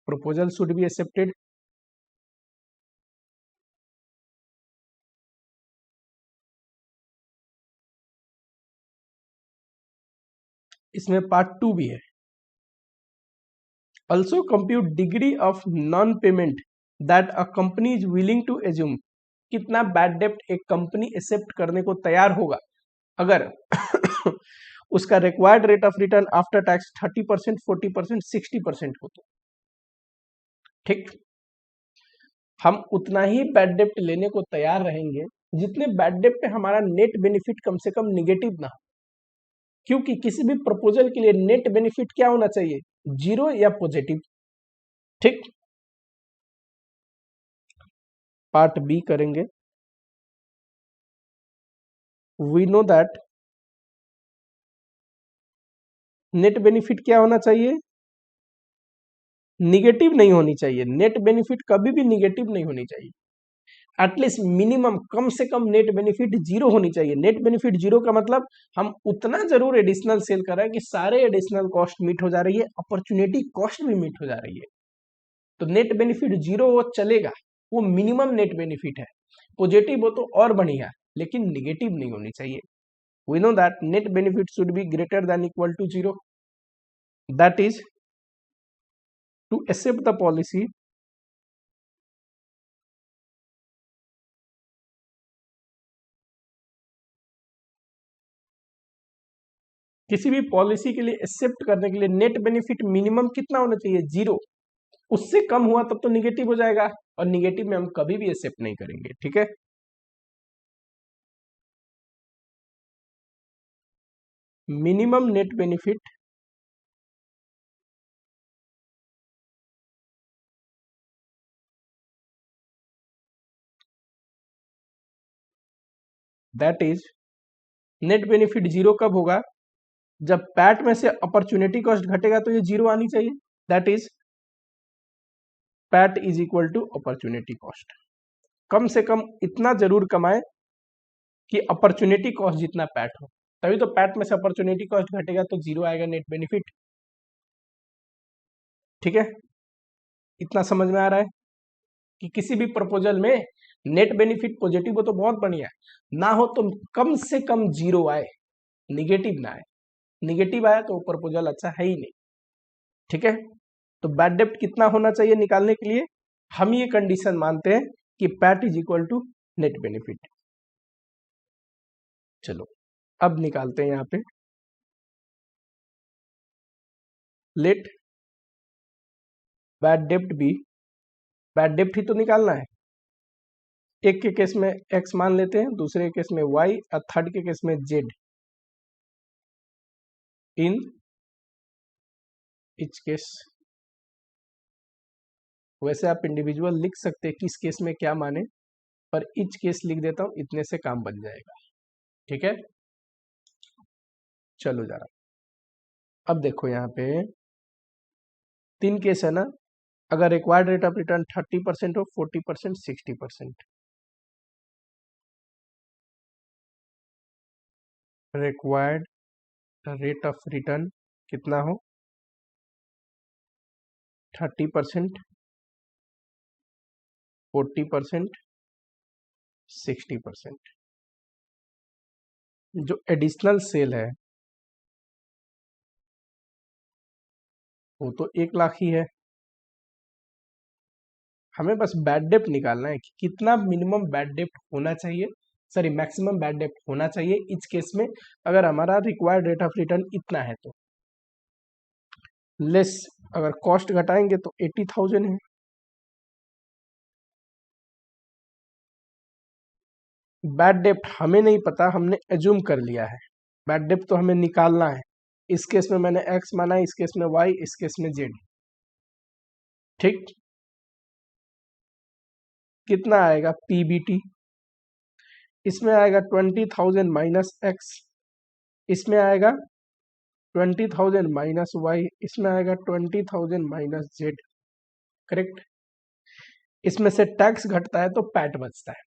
प्रपोजल शुड बी एक्सेप्टेड, इसमें पार्ट 2 भी है, also compute degree of non payment that a company is willing to assume, कितना बैड डेप्ट एक कंपनी एक्सेप्ट करने को तैयार होगा अगर उसका required rate of return after tax 30%, 40%, 60% हो तो, ठीक। हम उतना ही बैड डेप्ट लेने को तैयार रहेंगे जितने बैड डेप्ट पे हमारा नेट बेनिफिट कम से कम निगेटिव ना हो, क्योंकि किसी भी प्रपोजल के लिए नेट बेनिफिट क्या होना चाहिए, जीरो या पॉजिटिव, ठीक। पार्ट बी करेंगे, we know that net benefit क्या होना चाहिए, निगेटिव नहीं होनी चाहिए, नेट बेनिफिट कभी भी निगेटिव नहीं होनी चाहिए, एटलीस्ट मिनिमम कम से कम नेट बेनिफिट जीरो होनी चाहिए। नेट बेनिफिट जीरो का मतलब हम उतना जरूर एडिशनल सेल कर रहे हैं कि सारे एडिशनल कॉस्ट मीट हो जा रही है, अपॉर्चुनिटी कॉस्ट भी मीट हो जा रही है, तो नेट बेनिफिट जीरो वो चलेगा, वो मिनिमम नेट बेनिफिट है, पॉजिटिव हो तो और बढ़िया, लेकिन निगेटिव नहीं होनी चाहिए। We know that net benefit should be greater than equal to zero, that is to accept the policy किसी भी पॉलिसी के लिए एक्सेप्ट करने के लिए नेट बेनिफिट मिनिमम कितना होना चाहिए, जीरो, उससे कम हुआ तब तो निगेटिव हो जाएगा, और निगेटिव में हम कभी भी एक्सेप्ट नहीं करेंगे, ठीक है। Minimum net benefit that is, net benefit zero कब होगा, जब पैट में से अपॉर्चुनिटी कॉस्ट घटेगा तो ये जीरो आनी चाहिए, that is pat is equal to opportunity cost, कम से कम इतना जरूर कमाए कि अपॉर्चुनिटी कॉस्ट जितना पैट हो, तभी तो पैट में से अपॉर्चुनिटी कॉस्ट घटेगा तो जीरो आएगा नेट बेनिफिट, ठीक है। इतना समझ में आ रहा है कि किसी भी प्रपोजल में नेट बेनिफिट पॉजिटिव हो तो बहुत बढ़िया है, ना हो तो कम से कम जीरो आए, निगेटिव ना आए, निगेटिव आया तो प्रपोजल अच्छा है ही नहीं, ठीक है। तो बैड डेप्ट कितना होना चाहिए निकालने के लिए, हम ये कंडीशन मानते हैं कि PAT is equal to net benefit. चलो अब निकालते हैं यहां पे, लेट बैड डेप्ट बी, बैड डेप्ट ही तो निकालना है, एक के केस में x मान लेते हैं, दूसरे केस में y, और थर्ड के केस में z, इन इच केस, वैसे आप इंडिविजुअल लिख सकते हैं किस केस में क्या माने, पर इच केस लिख देता हूं, इतने से काम बन जाएगा, ठीक है। चलो जरा अब देखो यहाँ पे 3 केस है ना, अगर रिक्वायर्ड रेट ऑफ रिटर्न 30% हो, 40%, 60%। रिक्वायर्ड रेट ऑफ रिटर्न कितना हो, 30%, 40%, 60%। जो एडिशनल सेल है वो तो 1 लाख ही है। हमें बस बैड डेप्ट निकालना है कि कितना मिनिमम बैड डेप्ट होना चाहिए, सॉरी मैक्सिमम बैड डेप्ट होना चाहिए इस केस में, अगर हमारा रिक्वायर्ड रेट ऑफ रिटर्न इतना है तो। लेस, अगर कॉस्ट घटाएंगे तो 80,000 है। बैड डेप्ट हमें नहीं पता, हमने एज्यूम कर लिया है। बैड डेप्ट तो हमें निकालना है। इस केस में मैंने एक्स माना, इस केस में वाई, इस केस में जेड। ठीक, कितना आएगा पीबीटी, इसमें आएगा 20,000 माइनस एक्स, इसमें आएगा 20,000 माइनस वाई, इसमें आएगा 20,000 माइनस जेड। करेक्ट। इसमें से टैक्स घटता है तो पैट बचता है।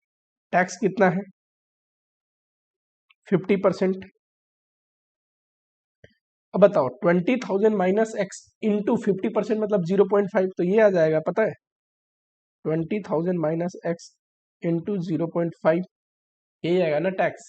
टैक्स कितना है, 50%। अब बताओ 20,000 माइनस एक्स इंटू 50% मतलब 0.5, तो ये आ जाएगा पता है, 20,000 माइनस एक्स इंटू 0.5, यही आएगा ना टैक्स।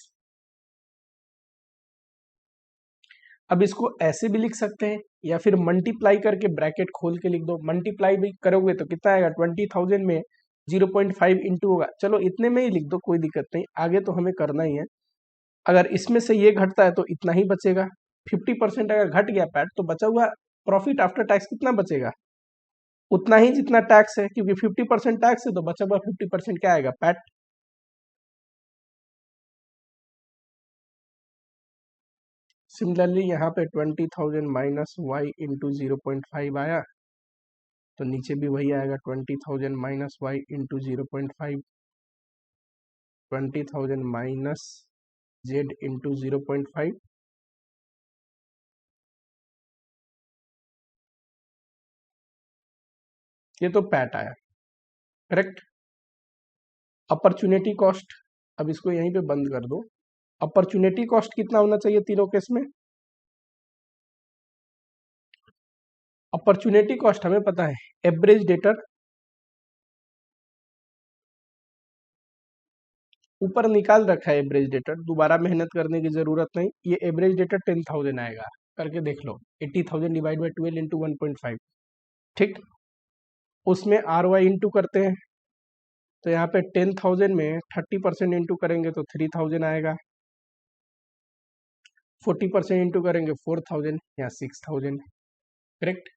अब इसको ऐसे भी लिख सकते हैं या फिर मल्टीप्लाई करके ब्रैकेट खोल के लिख दो। मल्टीप्लाई भी करोगे तो कितना आएगा, 20,000 में 0.5 इंटू होगा, चलो इतने में ही लिख दो, कोई दिक्कत नहीं, आगे तो हमें करना ही है। अगर इसमें से ये घटता है तो इतना ही बचेगा। 50% अगर घट गया पैट तो बचा हुआ प्रॉफिट आफ्टर टैक्स कितना बचेगा, उतना ही जितना टैक्स है, क्योंकि 50% टैक्स है तो बचा हुआ 50% क्या आएगा, पैट। सिमिलरली यहाँ पे 20,000 माइनस वाई इंटू 0.5 आया, तो नीचे भी वही आएगा, 20,000 minus y into 0.5, 20,000 minus z into 0.5। ये तो पैट आया। करेक्ट। अपॉर्चुनिटी कॉस्ट, अब इसको यहीं पे बंद कर दो। अपॉर्चुनिटी कॉस्ट कितना होना चाहिए तीनों केस में, अपॉर्चुनिटी कॉस्ट हमें पता है एवरेज डेटर, ऊपर निकाल रखा है एवरेज डेटर, दोबारा मेहनत करने की जरूरत नहीं। ये एवरेज डेटर 10,000 आएगा, करके देख लो, 80,000 डिवाइड बाई 12 इंटू 1.5। ठीक, उसमें आर वाई इंटू करते हैं, तो यहाँ पे 10,000 में 30% इंटू करेंगे तो 3,000 आएगा, 40% इंटू करेंगे 4,000 या 6,000। करेक्ट,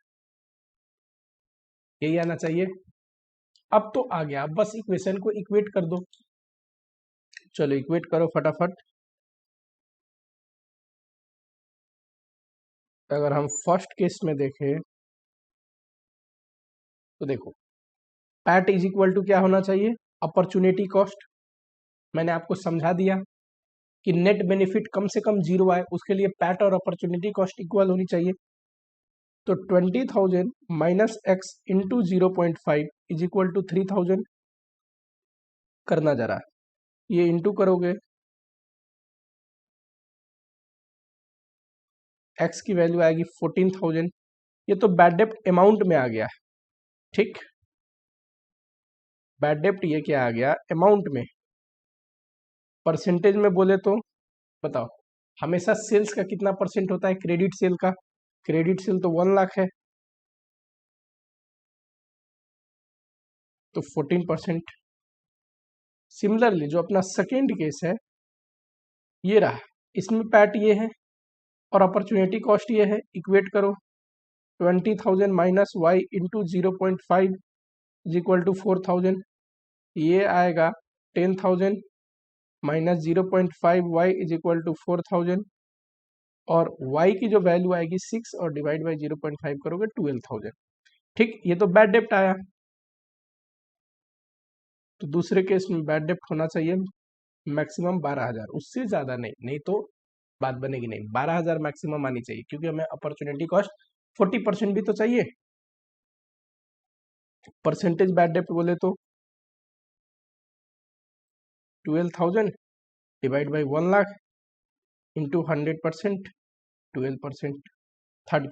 यही आना चाहिए। अब तो आ गया, अब बस इक्वेशन को इक्वेट कर दो। चलो इक्वेट करो फटाफट। अगर हम फर्स्ट केस में देखें तो देखो, पैट इज इक्वल टू क्या होना चाहिए, अपॉर्चुनिटी कॉस्ट। मैंने आपको समझा दिया कि नेट बेनिफिट कम से कम 0 आए, उसके लिए पैट और अपॉर्चुनिटी कॉस्ट इक्वल होनी चाहिए। तो 20,000 minus x into 0.5 is equal to 3,000 करना जरा, ये इंटू करोगे, एक्स की वैल्यू आएगी 14,000। ये तो बैड डेप्ट अमाउंट में आ गया। ठीक, बैड डेप्ट ये क्या आ गया, अमाउंट में। परसेंटेज में बोले तो बताओ, हमेशा सेल्स का कितना परसेंट होता है, क्रेडिट सेल का, क्रेडिट सेल तो 1 लाख है, तो 14%। सिमिलरली जो अपना सेकेंड केस है ये रहा, इसमें पैट ये है और अपॉर्चुनिटी कॉस्ट ये है, इक्वेट करो, 20,000 minus y into 0.5 is equal to 4,000। ये आएगा 10,000 minus 0.5 y is equal to 4,000, और y की जो वैल्यू आएगी 6 और डिवाइड बाई 0.5 करोगे 12,000। ठीक, ये तो बैड डेप्ट आया। तो दूसरे केस में बैड डेप्ट होना चाहिए मैक्सिमम 12,000, उससे ज्यादा नहीं, नहीं तो बात बनेगी नहीं। 12,000 मैक्सिमम आनी चाहिए, क्योंकि हमें अपॉर्चुनिटी कॉस्ट 40% भी तो चाहिए। परसेंटेज बैड डेप्ट बोले तो 12,000 divide by 1 lakh into 100%, 12%। Third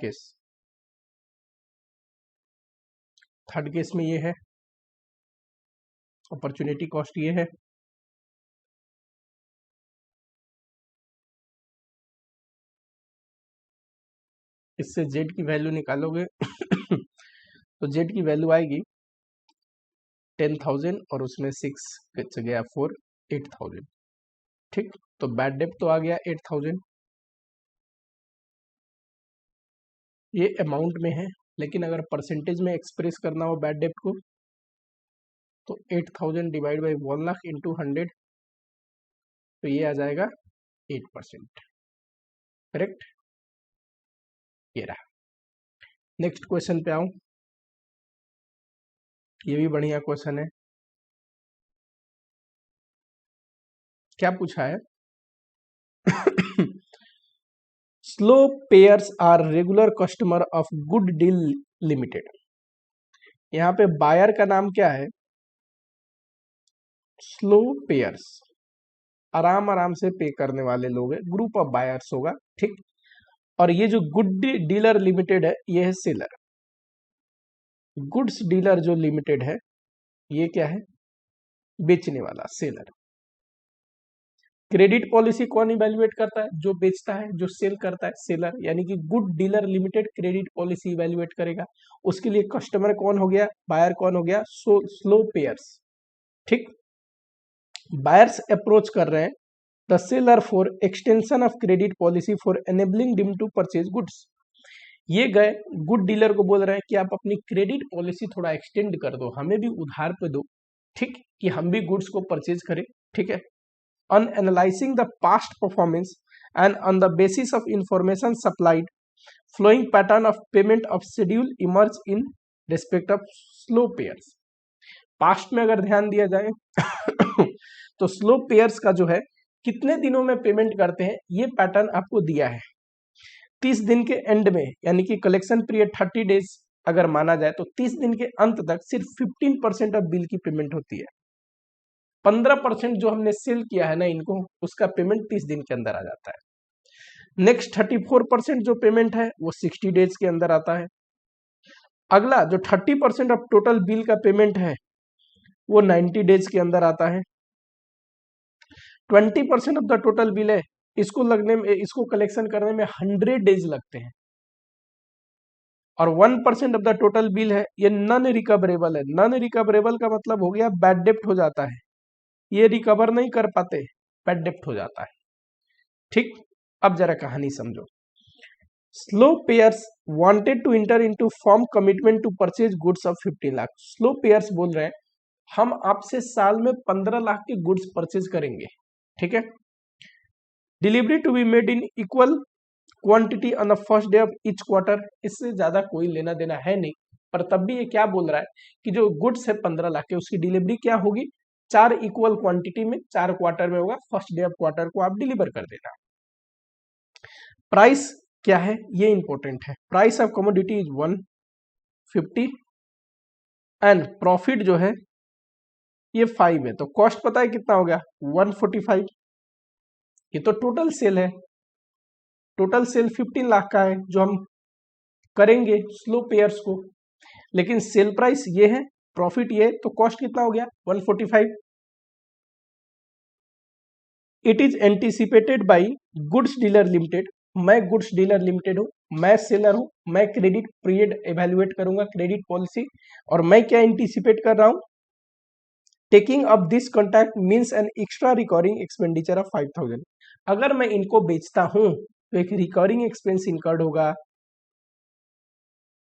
case में ये है, अपॉर्चुनिटी कॉस्ट ये है, इससे जेड की वैल्यू निकालोगे तो जेड की वैल्यू आएगी 10,000 और उसमें 6 बच गया 4, 8,000। ठीक, तो बैड डेप्ट तो आ गया 8,000, ये अमाउंट में है, लेकिन अगर परसेंटेज में एक्सप्रेस करना हो बैड डेप्ट को तो 8,000 डिवाइड बाई 1 लाख इंटू 100, तो ये आ जाएगा 8%। करेक्ट, ये रहा। नेक्स्ट क्वेश्चन पे आऊं, ये भी बढ़िया क्वेश्चन है। क्या पूछा है? Slow payers are regular customer of good deal limited. यहाँ पे बायर का नाम क्या है? स्लो पेयर्स, आराम आराम से पे करने वाले लोग हैं, ग्रुप ऑफ बायर्स होगा। ठीक, और ये जो गुड डीलर लिमिटेड है ये है सेलर। गुड्स डीलर जो लिमिटेड है ये क्या है? बेचने वाला, सेलर। क्रेडिट पॉलिसी कौन इवेल्युएट करता है? जो बेचता है, जो सेल करता है, सेलर। यानी कि good Dealer limited credit policy evaluate करेगा। उसके लिए कस्टमर कौन हो गया? बायर कौन हो गया? Slow payers. ठीक, बायर्स अप्रोच कर रहे हैं the seller for extension of credit policy for enabling them to purchase goods. ये गए गुड डीलर को बोल रहे हैं कि आप अपनी क्रेडिट पॉलिसी थोड़ा एक्सटेंड कर दो, हमें भी उधार पे दो, ठीक, कि हम भी गुड्स को परचेज करें। ठीक है, on analyzing the past performance and on the basis of information supplied, flowing pattern of payment of schedule emerge in respect of slow payers। Past में अगर ध्यान दिया जाए तो स्लो पेयर्स का जो है कितने दिनों में पेमेंट करते हैं ये पैटर्न आपको दिया है। 30 दिन के एंड में, यानी कि कलेक्शन पीरियड 30 डेज अगर माना जाए तो 30 दिन के अंत तक सिर्फ 15% ऑफ बिल की पेमेंट होती है। 15% जो हमने सेल किया है ना इनको, उसका पेमेंट 30 दिन के अंदर आ जाता है। नेक्स्ट 34% जो पेमेंट है वो 60 डेज के अंदर आता है। अगला जो 30% ऑफ टोटल बिल का पेमेंट है वो 90 डेज के अंदर आता है। 20% ऑफ द टोटल बिल है, इसको लगने में, इसको कलेक्शन करने में 100 डेज लगते हैं। और 1% ऑफ द टोटल बिल है, ये नॉन रिकवरेबल है। नॉन रिकवरेबल का मतलब हो गया बैड डेप्ट हो जाता है, ये रिकवर नहीं कर पाते, बैड डेप्ट हो जाता है। ठीक, अब जरा कहानी समझो। Slow payers wanted to enter into firm commitment to purchase goods of 15 lakh. स्लो पेयर्स बोल रहे हैं हम आपसे साल में 15 लाख के गुड्स परचेज करेंगे। ठीक है, delivery to be made in equal quantity on the first day of each quarter. इससे ज्यादा कोई लेना देना है नहीं, पर तब भी ये क्या बोल रहा है कि जो गुड्स है 15 लाख के, उसकी डिलीवरी क्या होगी? 4 इक्वल क्वांटिटी में 4 क्वार्टर में होगा। फर्स्ट डे ऑफ क्वार्टर को आप डिलीवर कर देना। प्राइस क्या है ये इंपॉर्टेंट है। Price of commodity is 150 and profit जो है ये 5 है, तो कॉस्ट पता है कितना हो गया? 145। ये तो टोटल सेल है, टोटल सेल 15 लाख का है जो हम करेंगे स्लो पेयर्स को, लेकिन सेल प्राइस ये है, प्रॉफिट ये, तो कॉस्ट कितना हो गया? 145। It is anticipated by goods dealer limited. मैं गुड्स डीलर लिमिटेड हूं, मैं सेलर हूं, मैं क्रेडिट पीरियड एवेल्युएट करूंगा, क्रेडिट पॉलिसी, और मैं क्या एंटिसिपेट कर रहा हूं? Taking up this contract means an extra recurring expenditure of 5,000। अगर मैं इनको बेचता हूं तो एक रिकरिंग एक्सपेंस इनकर्ड होगा।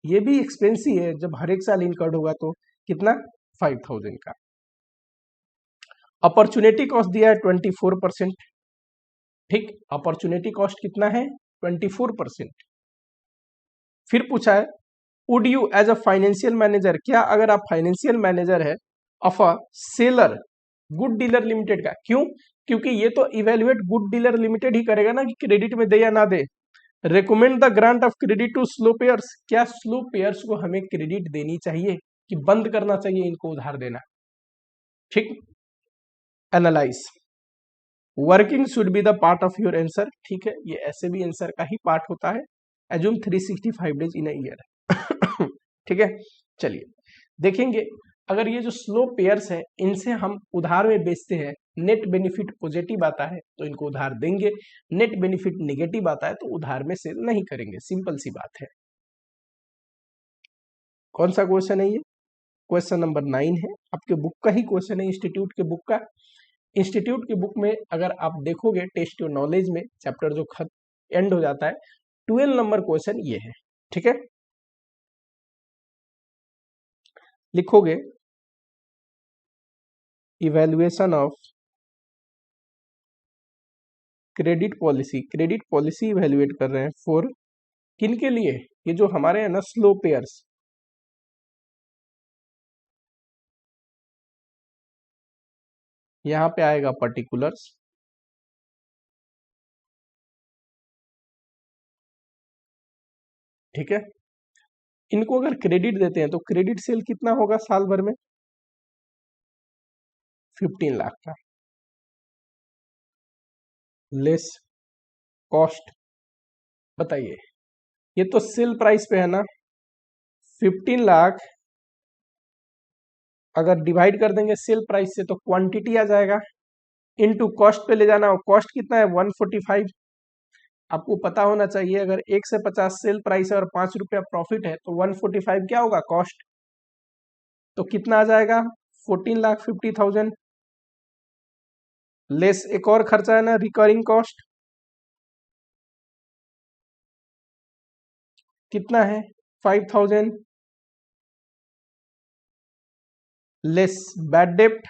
ये भी एक्सपेंस ही है, जब हर एक साल इनकर्ड होगा तो कितना? 5,000 का। अपॉर्चुनिटी कॉस्ट दिया है 24%। ठीक, अपॉर्चुनिटी कॉस्ट कितना है? 24%। फिर पूछा है would you as a financial manager, क्या अगर आप फाइनेंशियल मैनेजर है of a seller Good Dealer Limited का, क्यों? क्योंकि ये तो इवेल्युएट गुड डीलर लिमिटेड ही करेगा ना कि क्रेडिट में दे या ना दे। Recommend the grant of credit to slow payers, क्या स्लो पेयर्स को हमें क्रेडिट देनी चाहिए? कि बंद करना चाहिए इनको उधार देना। ठीक, analyse, working should be the part of your answer. ठीक है, ये ऐसे भी आंसर का ही पार्ट होता है। Assume 365 days in a year. ठीक है, चलिए देखेंगे, अगर ये जो स्लो पेयर्स हैं इनसे हम उधार में बेचते हैं, नेट बेनिफिट पॉजिटिव आता है तो इनको उधार देंगे, नेट बेनिफिट नेगेटिव आता है तो उधार में सेल नहीं करेंगे। सिंपल सी बात है। कौन सा क्वेश्चन है ये? क्वेश्चन नंबर 9 है, आपके बुक का ही क्वेश्चन है, इंस्टीट्यूट के बुक का। इंस्टीट्यूट की बुक में अगर आप देखोगे टेस्ट योर नॉलेज में चैप्टर जो एंड हो जाता है, 12 नंबर क्वेश्चन ये है। ठीक है, लिखोगे evaluation of credit policy. Credit policy evaluate कर रहे हैं फॉर किन के लिए? ये जो हमारे हैं ना स्लो पेयर्स, यहां पे आएगा पर्टिकुलर्स। ठीक है, इनको अगर क्रेडिट देते हैं तो क्रेडिट सेल कितना होगा साल भर में? 15 लाख का, लेस कॉस्ट। बताइए, ये तो सेल प्राइस पे है ना, 15 लाख अगर डिवाइड कर देंगे सेल प्राइस से तो क्वांटिटी आ जाएगा, इनटू कॉस्ट पे ले जाना हो, कॉस्ट कितना है 145। आपको पता होना चाहिए अगर 1 से 50 सेल प्राइस है और 5 रुपया प्रॉफिट है तो 145 क्या होगा कॉस्ट, तो कितना आ जाएगा 14,50,000 लेस एक और खर्चा है ना रिकरिंग कॉस्ट, कितना है 5,000 लेस बैड डेप्ट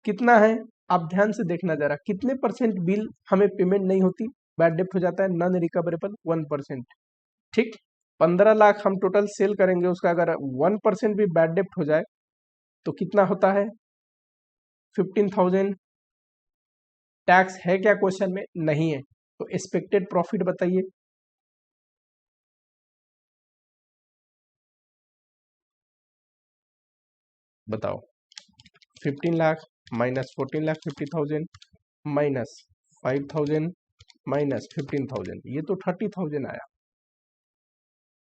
कितना है, आप ध्यान से देखना जरा कितने परसेंट बिल हमें पेमेंट नहीं होती, बैड डेप्ट हो जाता है नॉन रिकवरेबल 1%। ठीक, 15 लाख हम टोटल सेल करेंगे, उसका अगर 1% भी बैड डेप्ट हो जाए तो कितना होता है 15,000। टैक्स है क्या क्वेश्चन में? नहीं है, तो एक्सपेक्टेड प्रॉफिट बताइए। बताओ, 15 लाख माइनस 14,50,000 माइनस 5,000 माइनस 15,000, ये तो 30,000 आया।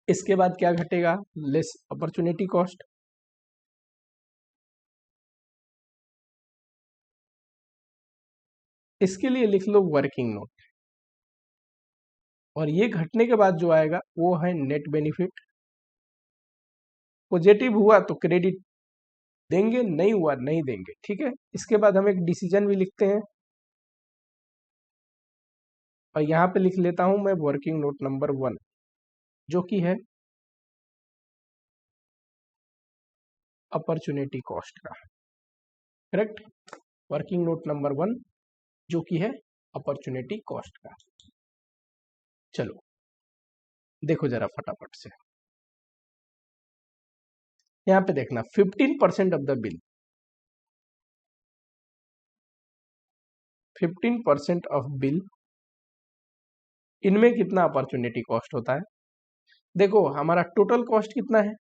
इसके बाद क्या घटेगा? Less opportunity cost. इसके लिए लिख लो वर्किंग नोट, और ये घटने के बाद जो आएगा वो है नेट बेनिफिट। पॉजिटिव हुआ तो क्रेडिट देंगे, नहीं हुआ नहीं देंगे। ठीक है, इसके बाद हम एक डिसीजन भी लिखते हैं, और यहां पे लिख लेता हूं मैं वर्किंग नोट नंबर 1 जो कि है अपॉर्चुनिटी कॉस्ट का। करेक्ट, वर्किंग नोट नंबर 1 जो कि है अपॉर्चुनिटी कॉस्ट का। चलो देखो जरा फटाफट से, यहां पे देखना 15% of the bill, 15% of bill, इनमें कितना अपॉर्चुनिटी कॉस्ट होता है? देखो हमारा टोटल कॉस्ट कितना है,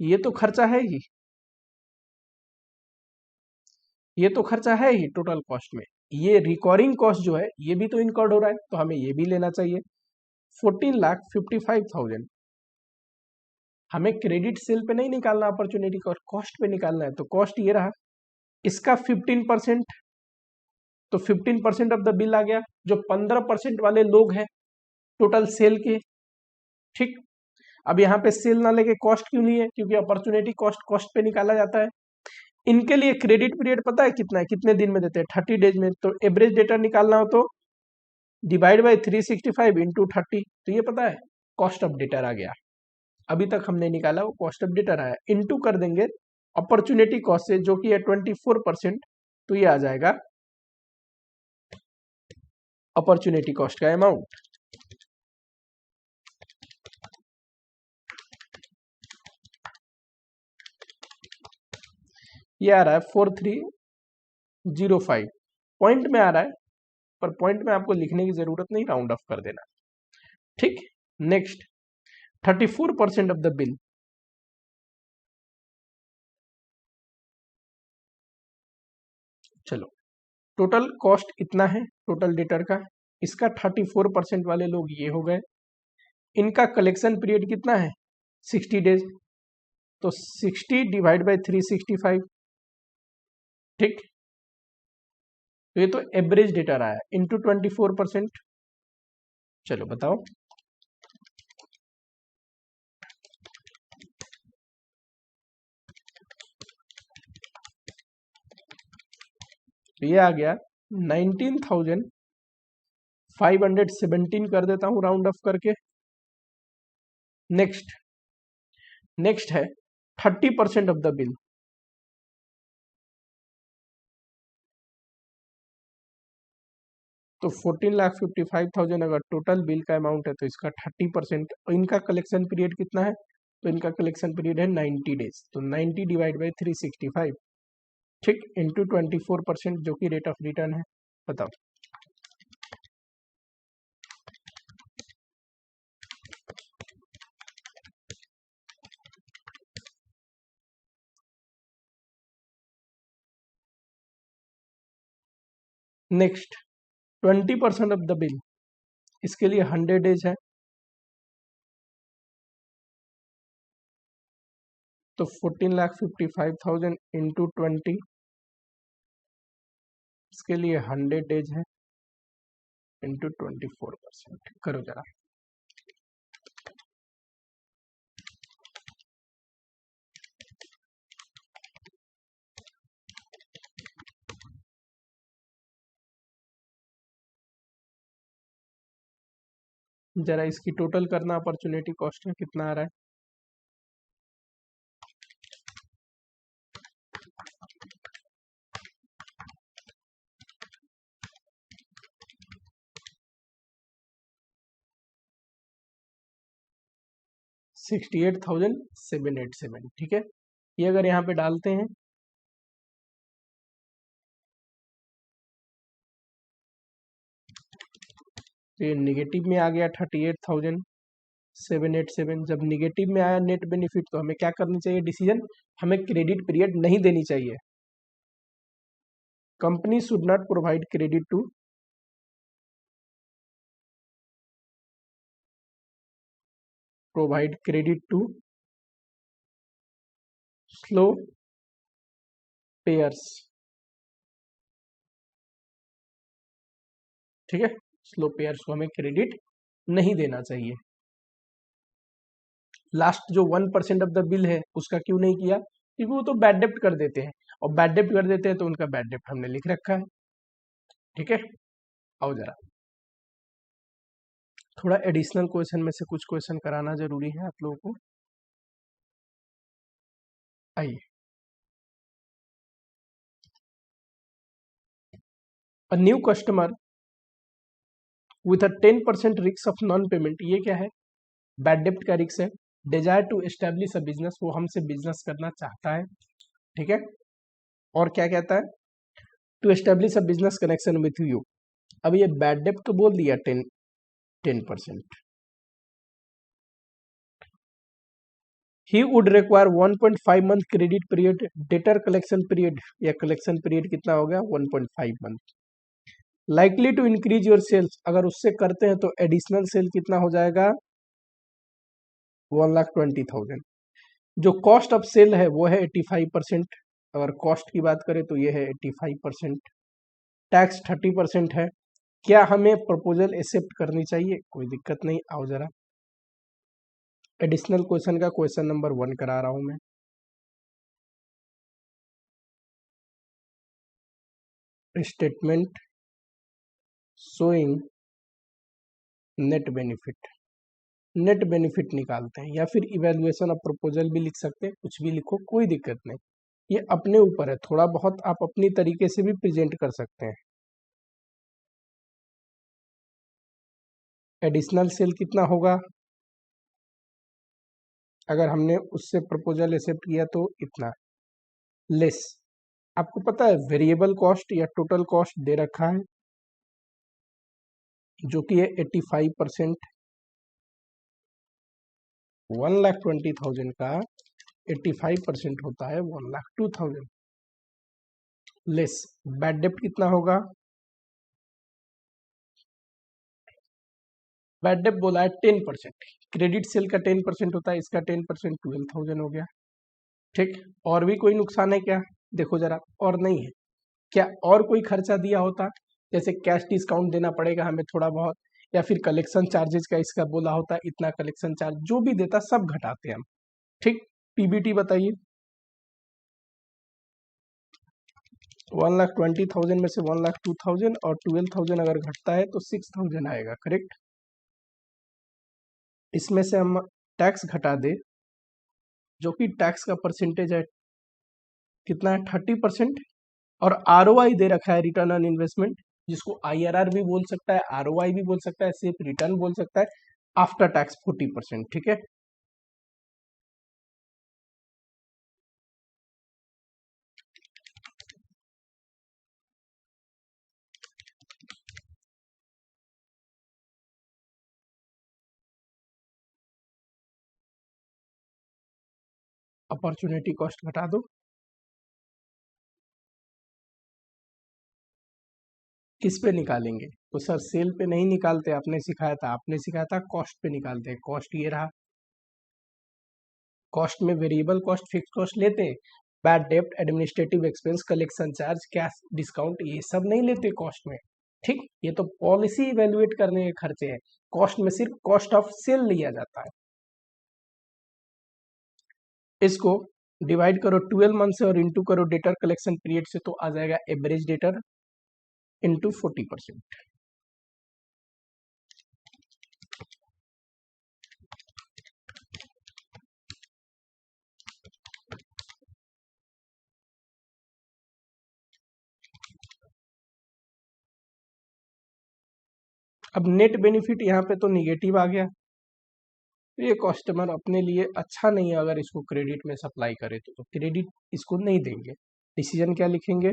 ये तो खर्चा है ही, ये तो खर्चा है ही टोटल कॉस्ट में, ये रिकॉर्डिंग कॉस्ट जो है ये भी तो इनकर्ड हो रहा है तो हमें ये भी लेना चाहिए। 14,55,000 हमें क्रेडिट सेल पे नहीं निकालना, अपॉर्चुनिटी कॉस्ट पे निकालना है, तो कॉस्ट ये रहा, इसका 15%, तो 15% ऑफ द बिल आ गया, जो 15% वाले लोग हैं टोटल सेल के। ठीक, अब यहाँ पे सेल ना लेके कॉस्ट क्यों नहीं है? क्योंकि अपॉर्चुनिटी कॉस्ट कॉस्ट पे निकाला जाता है। इनके लिए क्रेडिट पीरियड पता है कितना है, कितने दिन में देते हैं? 30 डेज में। तो एवरेज डेटा निकालना हो तो डिवाइड बाई 365 इंटू 30, तो ये पता है कॉस्ट ऑफ डेटर आ गया। अभी तक हमने निकाला वो कॉस्ट ऑफ डेटर आया, इंटू कर देंगे अपॉर्चुनिटी कॉस्ट से जो कि है 24%, तो ये आ जाएगा अपॉर्चुनिटी कॉस्ट का अमाउंट। ये आ रहा है 4305, पॉइंट में आ रहा है, पर पॉइंट में आपको लिखने की जरूरत नहीं, राउंड ऑफ कर देना। ठीक, नेक्स्ट 34% ऑफ द बिल। चलो, टोटल कॉस्ट इतना है टोटल डेटर का, इसका 34% वाले लोग ये हो गए। इनका कलेक्शन पीरियड कितना है? 60 डेज। तो 60 डिवाइड बाई 365, ठीक। तो ये तो एवरेज डेटा रहा है इंटू 24%। चलो बताओ, तो ये आ गया 19,517 कर देता हूं राउंड ऑफ करके। नेक्स्ट नेक्स्ट है 30% ऑफ द बिल। तो 14,55,000 अगर टोटल बिल का अमाउंट है तो इसका 30%। इनका कलेक्शन पीरियड कितना है? तो इनका कलेक्शन पीरियड है 90 डेज। तो 90 डिवाइड बाई 365, ठीक, इंटू 24% जो कि रेट ऑफ रिटर्न है। बताओ, नेक्स्ट 20% ऑफ द बिल, इसके लिए 100 डेज है। तो 14,55,000 इंटू 20, इसके लिए 100 डेज है इंटू 24%। करो जरा, जरा इसकी टोटल करना। अपॉर्चुनिटी कॉस्ट है कितना आ रहा है? $68,787, ठीक है। ये अगर यहाँ पे डालते हैं तो ये निगेटिव में आ गया 38,787। जब निगेटिव में आया नेट बेनिफिट, तो हमें क्या करनी चाहिए डिसीजन? हमें क्रेडिट पीरियड नहीं देनी चाहिए। Company should not provide credit to slow payers, ठीक है। स्लो पेयर्स को हमें क्रेडिट नहीं देना चाहिए। लास्ट जो 1% ऑफ द बिल है उसका क्यों नहीं किया? क्योंकि वो तो बैड डेप्ट कर देते हैं, और बैड डेप्ट कर देते हैं तो उनका बैड डेप्ट हमने लिख रखा है, ठीक है। आओ जरा, थोड़ा एडिशनल क्वेश्चन में से कुछ क्वेश्चन कराना जरूरी है आप लोगों को। आइए, a new customer with a 10% risk of non payment, ये क्या है? बैड डेप्ट का रिस्क है। Desire to establish a business, वो हमसे बिजनेस करना चाहता है, ठीक है। और क्या कहता है? To establish a business connection with you. अब ये बैड डेप्ट तो बोल दिया 10%। He would require 1.5 month credit period. Debtor collection period या कलेक्शन पीरियड कितना हो गया? 1.5 month. Likely to increase your sales, अगर उससे करते हैं तो एडिशनल सेल कितना हो जाएगा? 1,20,000। जो कॉस्ट ऑफ सेल है वो है 85%। अगर कॉस्ट की बात करें तो ये है 85%। टैक्स 30% है। क्या हमें प्रपोजल एक्सेप्ट करनी चाहिए? कोई दिक्कत नहीं। आओ जरा, एडिशनल क्वेश्चन का क्वेश्चन नंबर 1 करा रहा हूं मैं। Statement showing net benefit, net benefit निकालते हैं, या फिर इवेल्युएशन ऑफ प्रपोजल भी लिख सकते हैं, कुछ भी लिखो, कोई दिक्कत नहीं। ये अपने ऊपर है, थोड़ा बहुत आप अपनी तरीके से भी प्रेजेंट कर सकते हैं। एडिशनल सेल कितना होगा? अगर हमने उससे प्रपोजल एक्सेप्ट किया तो इतना लेस। आपको पता है वेरिएबल कॉस्ट या टोटल कॉस्ट दे रखा है, जो कि है 85%। 1,20,000 का 85% होता है 1,02,000 लेस। बैड डेप्ट कितना होगा? बैड डेप्ट बोला है 10%, क्रेडिट सेल का 10% होता है, इसका 10% 12,000 हो गया। ठीक, और भी कोई नुकसान है क्या? देखो जरा, और नहीं है क्या? और कोई खर्चा दिया होता, जैसे कैश डिस्काउंट देना पड़ेगा हमें थोड़ा बहुत, या फिर कलेक्शन चार्जेस का इसका बोला होता है इतना कलेक्शन चार्ज, जो भी देता सब घटाते हैं हम। ठीक, पीबीटी बताइए। 1,20,000 में से 1,02,000 और 12,000 अगर घटता है तो 6,000 आएगा, करेक्ट। इसमें से हम टैक्स घटा दे, जो कि टैक्स का परसेंटेज है कितना है 30%, और आरओआई दे रखा है रिटर्न ऑन इन्वेस्टमेंट, जिसको आईआरआर भी बोल सकता है, आरओआई भी बोल सकता है, सिर्फ रिटर्न बोल सकता है, आफ्टर टैक्स 40%। ठीक है, अपॉर्चुनिटी कॉस्ट घटा दो। किस पे निकालेंगे? तो सर सेल पे नहीं निकालते, आपने सिखाया था, आपने सिखाया था कॉस्ट पे निकालते हैं। कॉस्ट ये रहा, कॉस्ट में वेरिएबल कॉस्ट, फिक्स कॉस्ट लेते हैं, बैड डेप्ट, administrative expense, collection charge, cash discount, ये सब नहीं लेते कॉस्ट में। ठीक, ये तो पॉलिसी इवेल्युएट करने के खर्चे हैं, कॉस्ट में सिर्फ कॉस्ट ऑफ सेल लिया जाता है। इसको डिवाइड करो 12 मंथ से और इंटू करो डेटर कलेक्शन पीरियड से, तो आ जाएगा एवरेज डेटर इंटू 40%। अब नेट बेनिफिट यहाँ पे तो निगेटिव आ गया, ये कस्टमर अपने लिए अच्छा नहीं है अगर इसको क्रेडिट में सप्लाई करे तो क्रेडिट इसको नहीं देंगे। डिसीजन क्या लिखेंगे?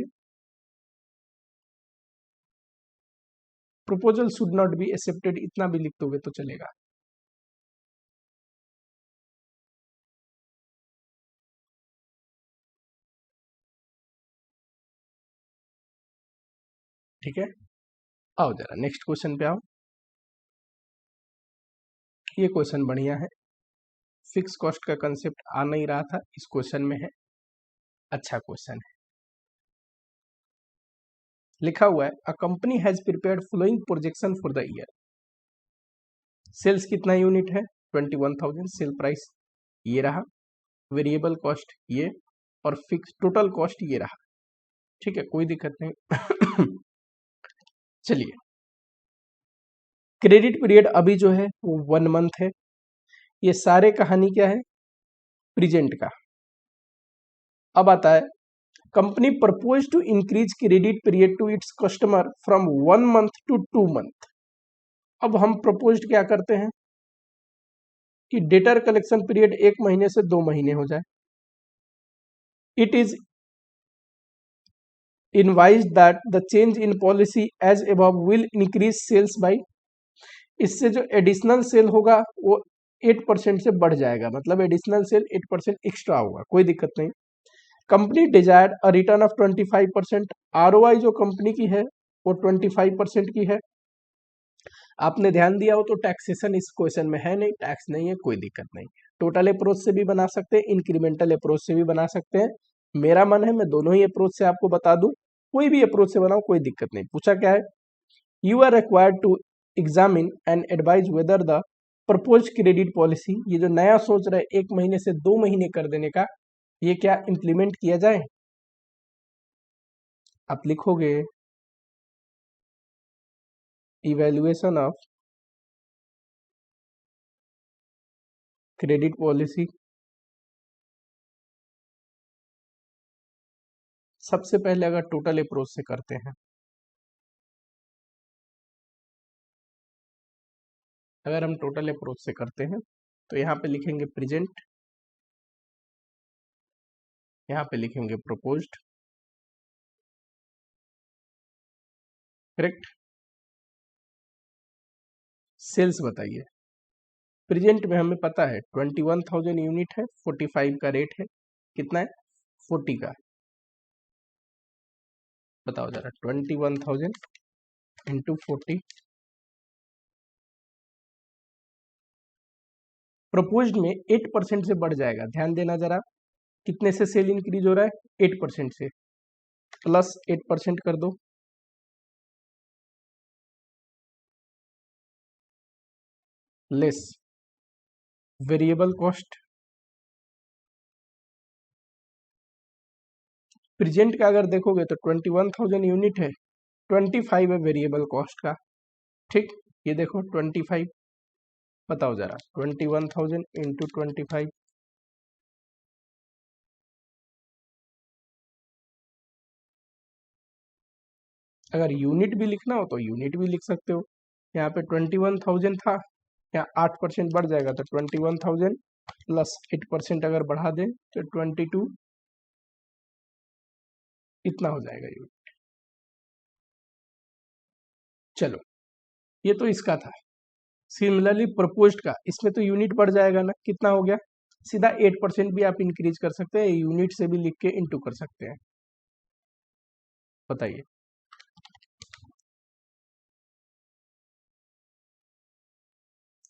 Proposal should not be accepted, इतना भी लिख दोगे तो चलेगा। ठीक है, आओ जरा नेक्स्ट क्वेश्चन पे आओ। ये क्वेश्चन बढ़िया है, फिक्स कॉस्ट का कंसेप्ट आ नहीं रहा था, इस क्वेश्चन में है, अच्छा क्वेश्चन है। लिखा हुआ है a company has prepared following projection for the year. Sales कितना यूनिट है? 21,000, सेल प्राइस ये रहा, वेरिएबल कॉस्ट ये, और फिक्स टोटल कॉस्ट ये रहा। ठीक है, कोई दिक्कत नहीं। चलिए, क्रेडिट पीरियड अभी जो है वो 1 मंथ है। ये सारे कहानी क्या है? प्रेजेंट का। अब आता है company propose to increase credit period to its customer from 1 month to 2 month. अब हम प्रपोज क्या करते हैं कि डेटर कलेक्शन पीरियड 1 महीने से 2 महीने हो जाए। It is envisaged that the change in policy as above will increase sales by, इससे जो एडिशनल सेल होगा वो 8% से बढ़ जाएगा, मतलब एडिशनल सेल 8% एक्स्ट्रा होगा, कोई दिक्कत नहीं। Company desired a return of 25%, ROI जो कंपनी की है वो 25% की है। आपने ध्यान दिया हो तो टैक्सेशन इस क्वेश्चन में है नहीं, टैक्स नहीं है, कोई दिक्कत नहीं। टोटल अप्रोच से भी बना सकते हैं, इंक्रीमेंटल अप्रोच से भी बना सकते हैं। मेरा मन है मैं दोनों ही अप्रोच से आपको बता दूं, कोई भी अप्रोच से बनाओ कोई दिक्कत नहीं। पूछा क्या है? You are required to examine and advise whether the propose credit policy, ये जो नया सोच रहे 1 महीने से 2 महीने कर देने का, ये क्या इंप्लीमेंट किया जाए? आप लिखोगे इवेल्युएशन ऑफ क्रेडिट पॉलिसी। सबसे पहले अगर टोटल अप्रोच से करते हैं, अगर हम टोटल अप्रोच से करते हैं तो यहाँ पे लिखेंगे प्रेजेंट, यहाँ पे लिखेंगे प्रपोज्ड, करेक्ट। सेल्स बताइए, प्रेजेंट में हमें पता है 21,000 यूनिट है, 45 का रेट है, कितना है 40 का। बताओ जरा 21,000 इंटू 40। प्रपोज्ड में 8% से बढ़ जाएगा, ध्यान देना जरा, कितने से सेल इंक्रीज हो रहा है 8% से, प्लस 8% कर दो, लेस वेरिएबल कॉस्ट। प्रेजेंट का अगर देखोगे तो 21,000 यूनिट है, 25 है वेरिएबल कॉस्ट का, ठीक। ये देखो 25, बताओ जरा 21,000 इंटू 25, अगर यूनिट भी लिखना हो तो यूनिट भी लिख सकते हो। यहाँ पे 21,000 था, यहाँ 8% बढ़ जाएगा तो 21,000 प्लस 8% अगर बढ़ा दें तो 22 इतना हो जाएगा यूनिट। चलो ये तो इसका था। सिमिलरली प्रपोज्ड का, इसमें तो यूनिट बढ़ जाएगा ना, कितना हो गया, सीधा 8% भी आप इंक्रीज कर सकते हैं, यूनिट से भी लिख के इंटू कर सकते हैं। बताइए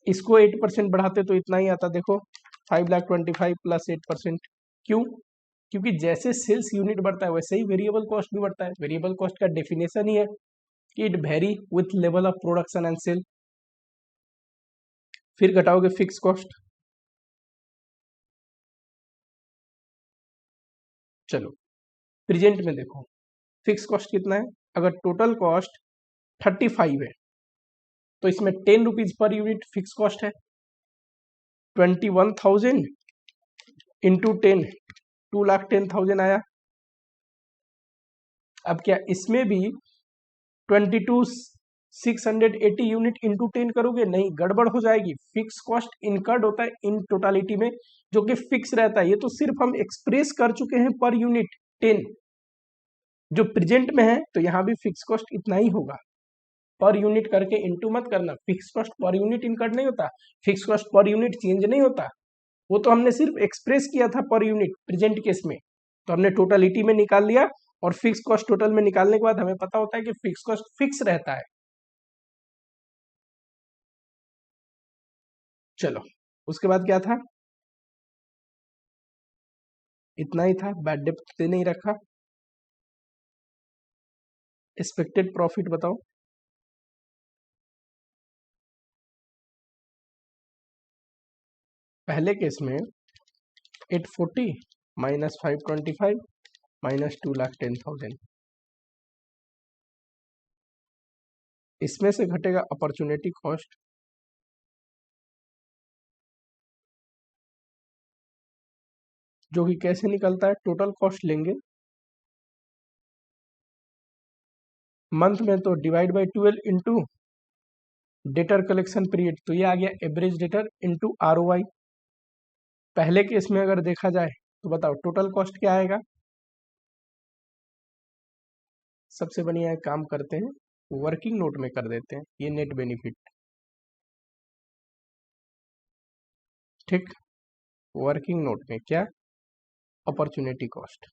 इसको 8% बढ़ाते तो इतना ही आता, देखो 5,25,000 प्लस 8%। क्यों? क्योंकि जैसे सेल्स यूनिट बढ़ता है वैसे ही वेरिएबल कॉस्ट भी बढ़ता है। वेरिएबल कॉस्ट का डेफिनेशन ही है कि it vary with level of production and sale. फिर घटाओगे फिक्स कॉस्ट। चलो प्रेजेंट में देखो फिक्स कॉस्ट कितना है, अगर टोटल कॉस्ट 35 है तो इसमें 10 rupees per unit fix cost है। 21,000 इंटू 10 2,10,000 आया। अब क्या इसमें भी 22,680 यूनिट इंटू 10 करोगे? नहीं, गड़बड़ हो जाएगी। फिक्स कॉस्ट इनकर्ड होता है इन टोटालिटी में, जो कि फिक्स रहता है। ये तो सिर्फ हम एक्सप्रेस कर चुके हैं पर यूनिट 10, जो प्रेजेंट में है तो यहाँ भी फिक्स कॉस्ट इतना ही होगा। पर यूनिट करके इंटू मत करना, fix cost per unit incurred नहीं होता, fix cost per unit change नहीं होता। वो तो हमने सिर्फ एक्सप्रेस किया था पर यूनिट प्रेजेंट केस में, तो हमने टोटलिटी में निकाल लिया, और फिक्स कॉस्ट टोटल में निकालने के बाद हमें पता होता है कि फिक्स कॉस्ट फिक्स रहता है। चलो उसके बाद क्या था, इतना ही था, बैड डेप्थ दे नहीं रखा। एक्सपेक्टेड प्रॉफिट बताओ। पहले केस में 840 माइनस 525 माइनस 2,10,000, इसमें से घटेगा अपॉर्चुनिटी कॉस्ट, जो कि कैसे निकलता है, टोटल कॉस्ट लेंगे मंथ में तो divide by 12 into debtor collection period, तो ये आ गया एवरेज डेटर इंटू ROI। पहले केस में अगर देखा जाए तो बताओ टोटल कॉस्ट क्या आएगा। सबसे बढ़िया एक काम करते हैं, वर्किंग नोट में कर देते हैं ये नेट बेनिफिट, ठीक। वर्किंग नोट में क्या, अपॉर्चुनिटी कॉस्ट।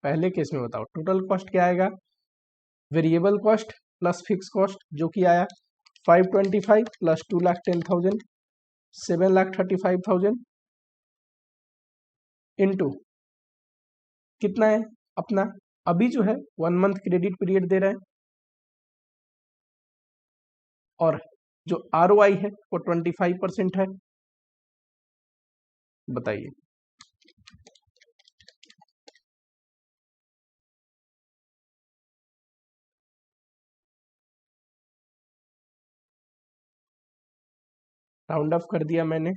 पहले केस में बताओ टोटल कॉस्ट क्या आएगा, variable cost plus fix cost, जो कि आया 525 प्लस 2,10,000 7,35,000 इंटू कितना है अपना, अभी जो है 1 मंथ क्रेडिट पीरियड दे रहे हैं, और जो ROI है वो 25% है। बताइए राउंड ऑफ कर दिया मैंने,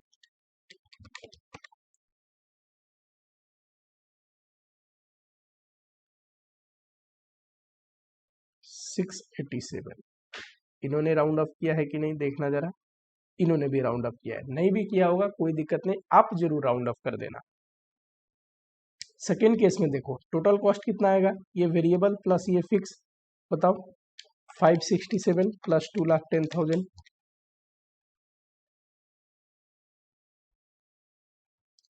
687। इन्होंने राउंड ऑफ किया है कि नहीं देखना जरा, इन्होंने भी राउंड ऑफ किया है, नहीं भी किया होगा कोई दिक्कत नहीं, आप जरूर राउंड ऑफ कर देना। सेकेंड केस में देखो टोटल कॉस्ट कितना आएगा, ये वेरिएबल प्लस ये फिक्स, बताओ 567 प्लस 2,10,000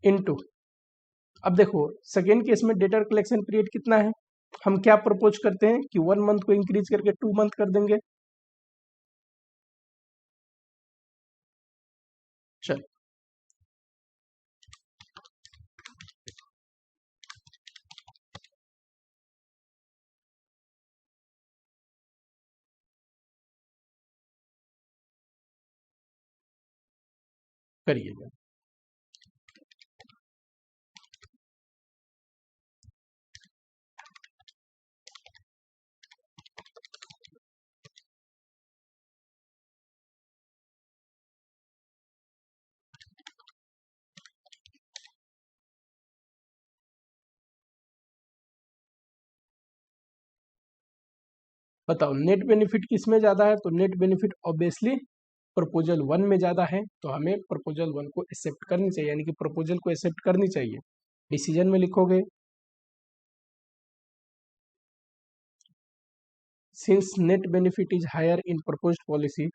इनटू, अब देखो सेकेंड केस में डेटर कलेक्शन पीरियड कितना है, हम क्या प्रपोज करते हैं कि 1 मंथ को इंक्रीज करके 2 मंथ कर देंगे। चल करिएगा। बताओ नेट बेनिफिट किस में ज्यादा है, तो नेट बेनिफिट ऑब्वियसली प्रपोजल 1 में ज्यादा है, तो हमें प्रपोजल 1 को एक्सेप्ट करनी चाहिए, यानी कि प्रपोजल को एक्सेप्ट करनी चाहिए। डिसीजन में लिखोगे since net benefit is higher in proposed policy,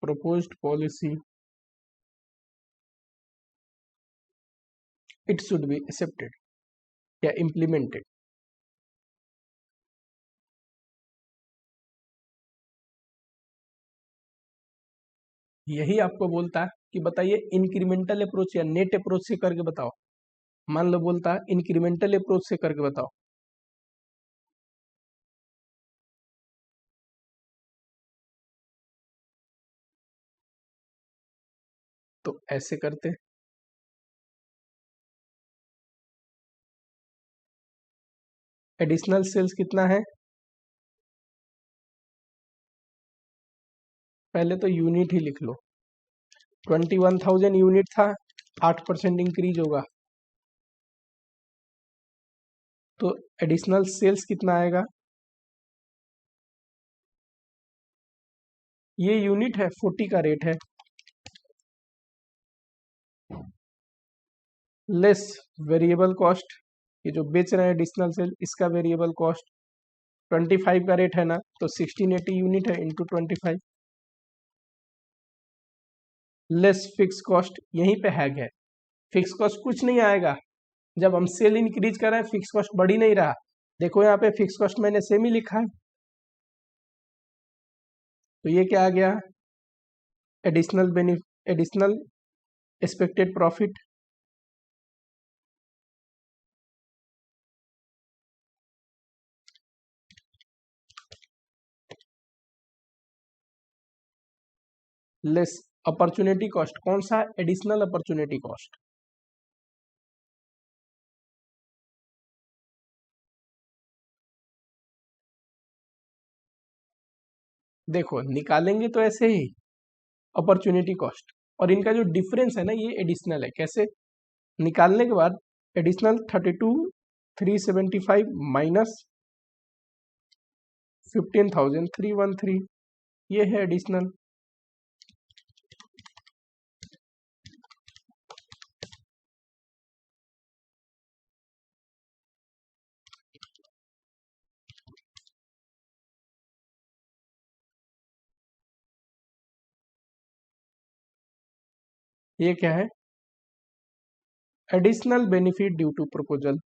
proposed policy it should be accepted या implemented। यही आपको बोलता है कि बताइए इंक्रीमेंटल अप्रोच या नेट अप्रोच से करके बताओ। मान लो बोलता है इंक्रीमेंटल अप्रोच से करके बताओ, तो ऐसे करते एडिशनल सेल्स कितना है, पहले तो यूनिट ही लिख लो, 21,000 यूनिट था, 8% इंक्रीज होगा, तो एडिशनल सेल्स कितना आएगा, ये यूनिट है 40 का रेट है, लेस वेरिएबल कॉस्ट, ये जो बेच रहे हैं एडिशनल सेल इसका वेरिएबल कॉस्ट 25 का रेट है ना, तो 1680 यूनिट है इंटू 25, लेस फिक्स कॉस्ट, यहीं पे हैग है, फिक्स कॉस्ट कुछ नहीं आएगा, जब हम सेल इंक्रीज कर रहे हैं फिक्स कॉस्ट बढ़ ही नहीं रहा, देखो यहाँ पे फिक्स कॉस्ट मैंने सेम ही लिखा है, तो ये क्या आ गया, additional expected profit less opportunity cost, कौन सा एडिशनल अपॉर्चुनिटी कॉस्ट, देखो निकालेंगे तो ऐसे ही अपॉर्चुनिटी कॉस्ट, और इनका जो डिफरेंस है ना ये एडिशनल है, कैसे निकालने के बाद एडिशनल 32,375 माइनस 15,313, ये है एडिशनल, ये क्या है, additional benefit due to proposal,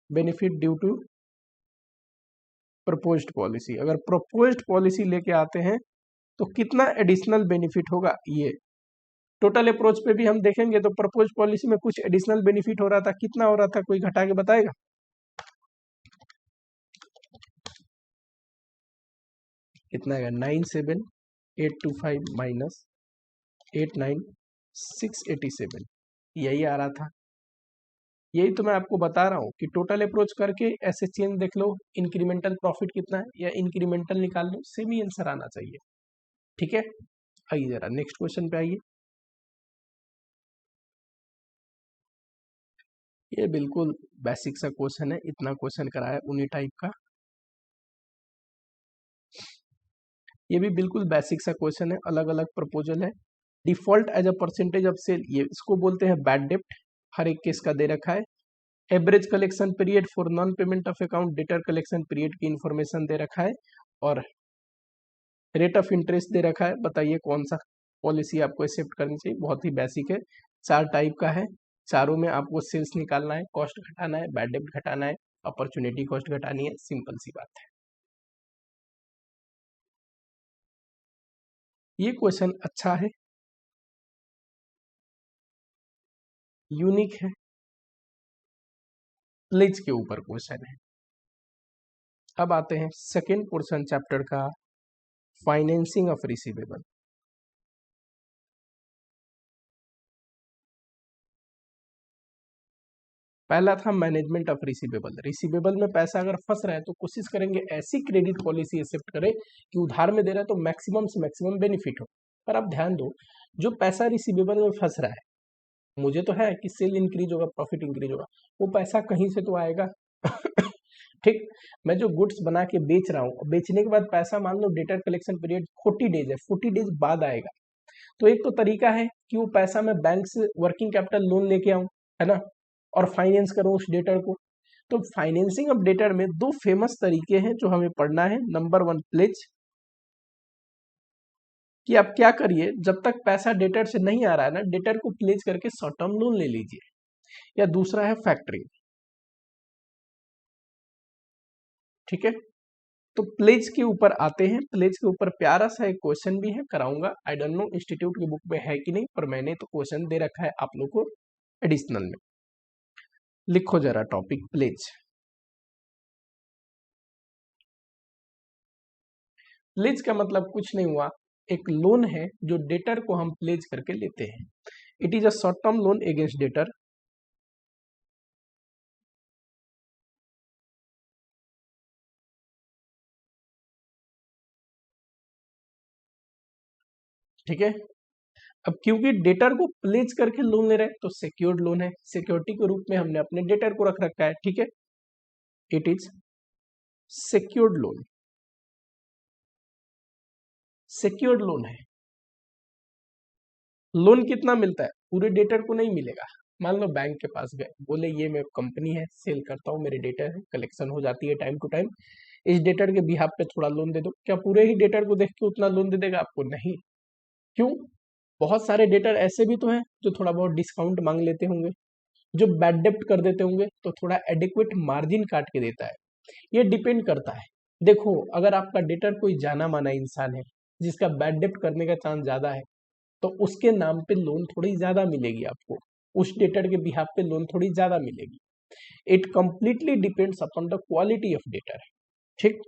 benefit due to proposed policy, अगर प्रपोज्ड पॉलिसी लेके आते हैं तो कितना एडिशनल बेनिफिट होगा, ये टोटल अप्रोच पे भी हम देखेंगे तो प्रपोज पॉलिसी में कुछ एडिशनल बेनिफिट हो रहा था, कितना हो रहा था, कोई घटा के बताएगा, कितना है 97,825 माइनस 89,687, यही आ रहा था, यही तो मैं आपको बता रहा हूँ कि टोटल अप्रोच करके ऐसे चेंज देख लो, इंक्रीमेंटल प्रॉफिट कितना है या इंक्रीमेंटल निकाल लो, सेम ही आंसर आना चाहिए। ठीक है, आइए जरा नेक्स्ट क्वेश्चन पे आइए, ये बिल्कुल बेसिक सा क्वेश्चन है, इतना क्वेश्चन कराया उन्हीं टाइप का, ये भी बिल्कुल बेसिक सा क्वेश्चन है, अलग अलग प्रपोजल है, default as a percentage of sale, ये इसको बोलते हैं बैड डेप्ट, हर एक केस का दे रखा है, average collection period for non payment of account, debtor collection period की इंफॉर्मेशन दे रखा है और रेट ऑफ इंटरेस्ट दे रखा है। बताइए कौन सा पॉलिसी आपको एक्सेप्ट करनी चाहिए। बहुत ही बेसिक है, 4 टाइप का है, चारों में आपको सेल्स निकालना है, कॉस्ट घटाना है, बैड डेब्ट घटाना है, अपॉर्चुनिटी कॉस्ट घटानी है। सिंपल सी बात है। ये क्वेश्चन अच्छा है, यूनिक है, प्लेज के ऊपर क्वेश्चन है। अब आते हैं सेकेंड पोर्शन चैप्टर का, फाइनेंसिंग ऑफ रिसीवेबल। पहला था मैनेजमेंट ऑफ रिसीवेबल। रिसीवेबल में पैसा अगर फंस रहा है तो कोशिश करेंगे ऐसी क्रेडिट पॉलिसी एक्सेप्ट करें कि उधार में दे रहा है तो मैक्सिमम से मैक्सिमम बेनिफिट हो। पर आप ध्यान दो, जो पैसा रिसीवेबल में फंस रहा है, मुझे तो है कि सेल इंक्रीज होगा, प्रॉफिट इंक्रीज होगा, वो पैसा कहीं से तो आएगा। ठीक, मैं जो गुड्स बना के बेच रहा हूँ, बेचने के बाद पैसा मान लो डेटर कलेक्शन पीरियड 40 डेज है, 40 डेज बाद आएगा। तो एक तो तरीका है कि वो पैसा मैं बैंक से वर्किंग कैपिटल लोन लेके आऊं, है ना, और फाइनेंस करूं उस डेटर को। तो फाइनेंसिंग ऑफ डेटर में दो फेमस तरीके हैं जो हमें पढ़ना है। नंबर 1 प्लेज, कि आप क्या करिए, जब तक पैसा डेटर से नहीं आ रहा है ना, डेटर को प्लेज करके शॉर्ट टर्म लोन ले लीजिए। या दूसरा है फैक्टरिंग। ठीक है, तो प्लेज के ऊपर आते हैं। प्लेज के ऊपर प्यारा सा एक क्वेश्चन भी है, कराऊंगा। आई डोंट नो इंस्टीट्यूट की बुक में है कि नहीं, पर मैंने तो क्वेश्चन दे रखा है आप लोग को एडिशनल में। लिखो जरा टॉपिक प्लेज। प्लेज का मतलब कुछ नहीं हुआ, एक लोन है जो डेटर को हम प्लेज करके लेते हैं। It is a short term loan against debtor. ठीक है, अब क्योंकि डेटर को प्लेज करके लोन ले रहे हैं तो सिक्योर्ड लोन है, सिक्योरिटी के रूप में हमने अपने डेटर को रख रखा है। ठीक है, it is secured loan, secured loan है। लोन कितना मिलता है, पूरे डेटर को नहीं मिलेगा। मान लो बैंक के पास गए, बोले ये मैं कंपनी है, सेल करता हूँ, मेरे डेटर है, कलेक्शन हो जाती है टाइम टू टाइम, इस डेटर के बिहाफ पे थोड़ा लोन दे दो। क्या पूरे ही डेटर को देख के उतना लोन दे देगा आपको? नहीं। क्यों? बहुत सारे डेटर ऐसे भी तो हैं जो थोड़ा बहुत डिस्काउंट मांग लेते होंगे, जो बैड डेप्ट कर देते होंगे तो थोड़ा एडिक्वेट मार्जिन काट के देता है। ये डिपेंड करता है। देखो, अगर आपका डेटर कोई जाना माना इंसान है जिसका बैड डेप्ट करने का चांस ज्यादा है, तो उसके नाम पे लोन थोड़ी ज्यादा मिलेगी आपको, उस डेटर के बिहाफ पे लोन थोड़ी ज्यादा मिलेगी। It completely depends upon the quality of debtor. ठीक,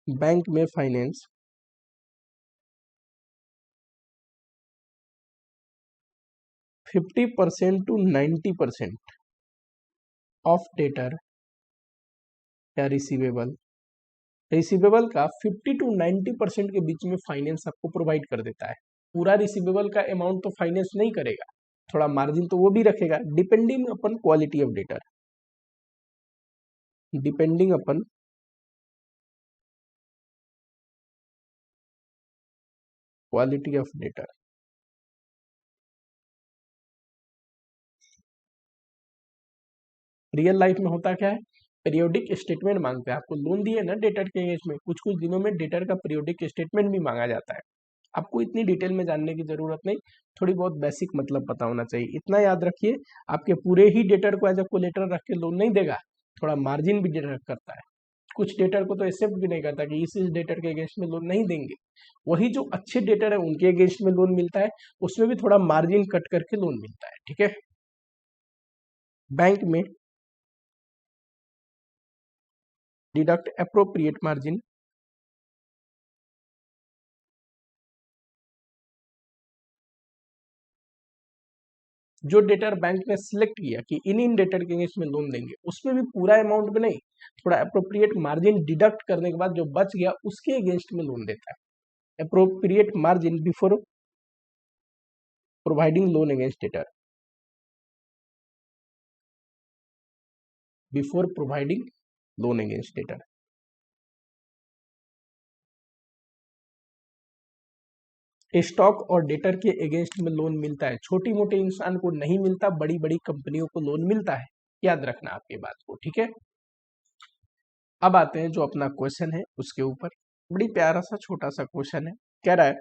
बैंक में फाइनेंस 50% टू 90% ऑफ डेटर या रिसीवेबल, रिसीवेबल का 50 टू 90% के बीच में फाइनेंस आपको प्रोवाइड कर देता है। पूरा रिसीवेबल का अमाउंट तो फाइनेंस नहीं करेगा, थोड़ा मार्जिन तो वो भी रखेगा, depending upon quality of debtor, depending upon quality of debtor. Real life में होता क्या है, पीरियोडिक स्टेटमेंट मांगते हैं। आपको लोन दिए ना डेटर के एज में, कुछ कुछ दिनों में डेटर का पीरियोडिक स्टेटमेंट भी मांगा जाता है। आपको इतनी डिटेल में जानने की जरूरत नहीं, थोड़ी बहुत बेसिक मतलब पता होना चाहिए। इतना याद रखिए, आपके पूरे ही डेटर को एज अ कोलेटर रख के लोन नहीं देगा, थोड़ा मार्जिन भी डिडक्ट करता है। कुछ डेटर को तो एक्सेप्ट भी नहीं करता कि इस डेटर के अगेंस्ट में लोन नहीं देंगे। वही जो अच्छे डेटर है उनके अगेंस्ट में लोन मिलता है, उसमें भी थोड़ा मार्जिन कट करके लोन मिलता है। ठीक है, बैंक में डिडक्ट अप्रोप्रिएट मार्जिन, जो डेटर बैंक ने सिलेक्ट किया कि इन डेटर के अगेंस्ट में लोन देंगे, उसमें भी पूरा अमाउंट में नहीं, थोड़ा अप्रोप्रिएट मार्जिन डिडक्ट करने के बाद जो बच गया उसके अगेंस्ट में लोन देता है। Appropriate margin before providing loan against debtor, before providing loan against debtor. Stock और डेटर के अगेंस्ट में लोन मिलता है, छोटी मोटे इंसान को नहीं मिलता, बड़ी बड़ी कंपनियों को लोन मिलता है, याद रखना आपकी बात को, ठीक है। अब आते हैं जो अपना क्वेश्चन है उसके ऊपर, बड़ी प्यारा सा छोटा सा क्वेश्चन है, कह रहा है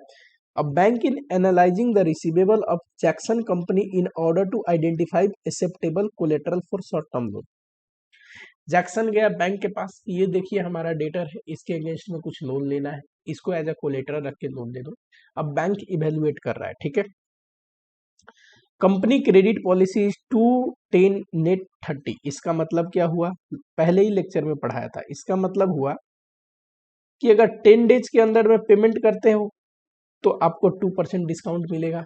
a bank in analysing the receivable of Jackson company in order to identify acceptable collateral for short term loan. Jackson गया बैंक के पास, ये देखिए हमारा डेटर है, इसके अगेंस्ट में कुछ लोन लेना है, इसको एज अ कोलेटरल रख के लोन दे दो। अब बैंक इवेलुएट कर रहा है, ठीक है। कंपनी क्रेडिट पॉलिसी 210 नेट 30, इसका मतलब क्या हुआ, पहले ही लेक्चर में पढ़ाया था। इसका मतलब हुआ कि अगर 10 डेज के अंदर में पेमेंट करते हो तो आपको 2% डिस्काउंट मिलेगा,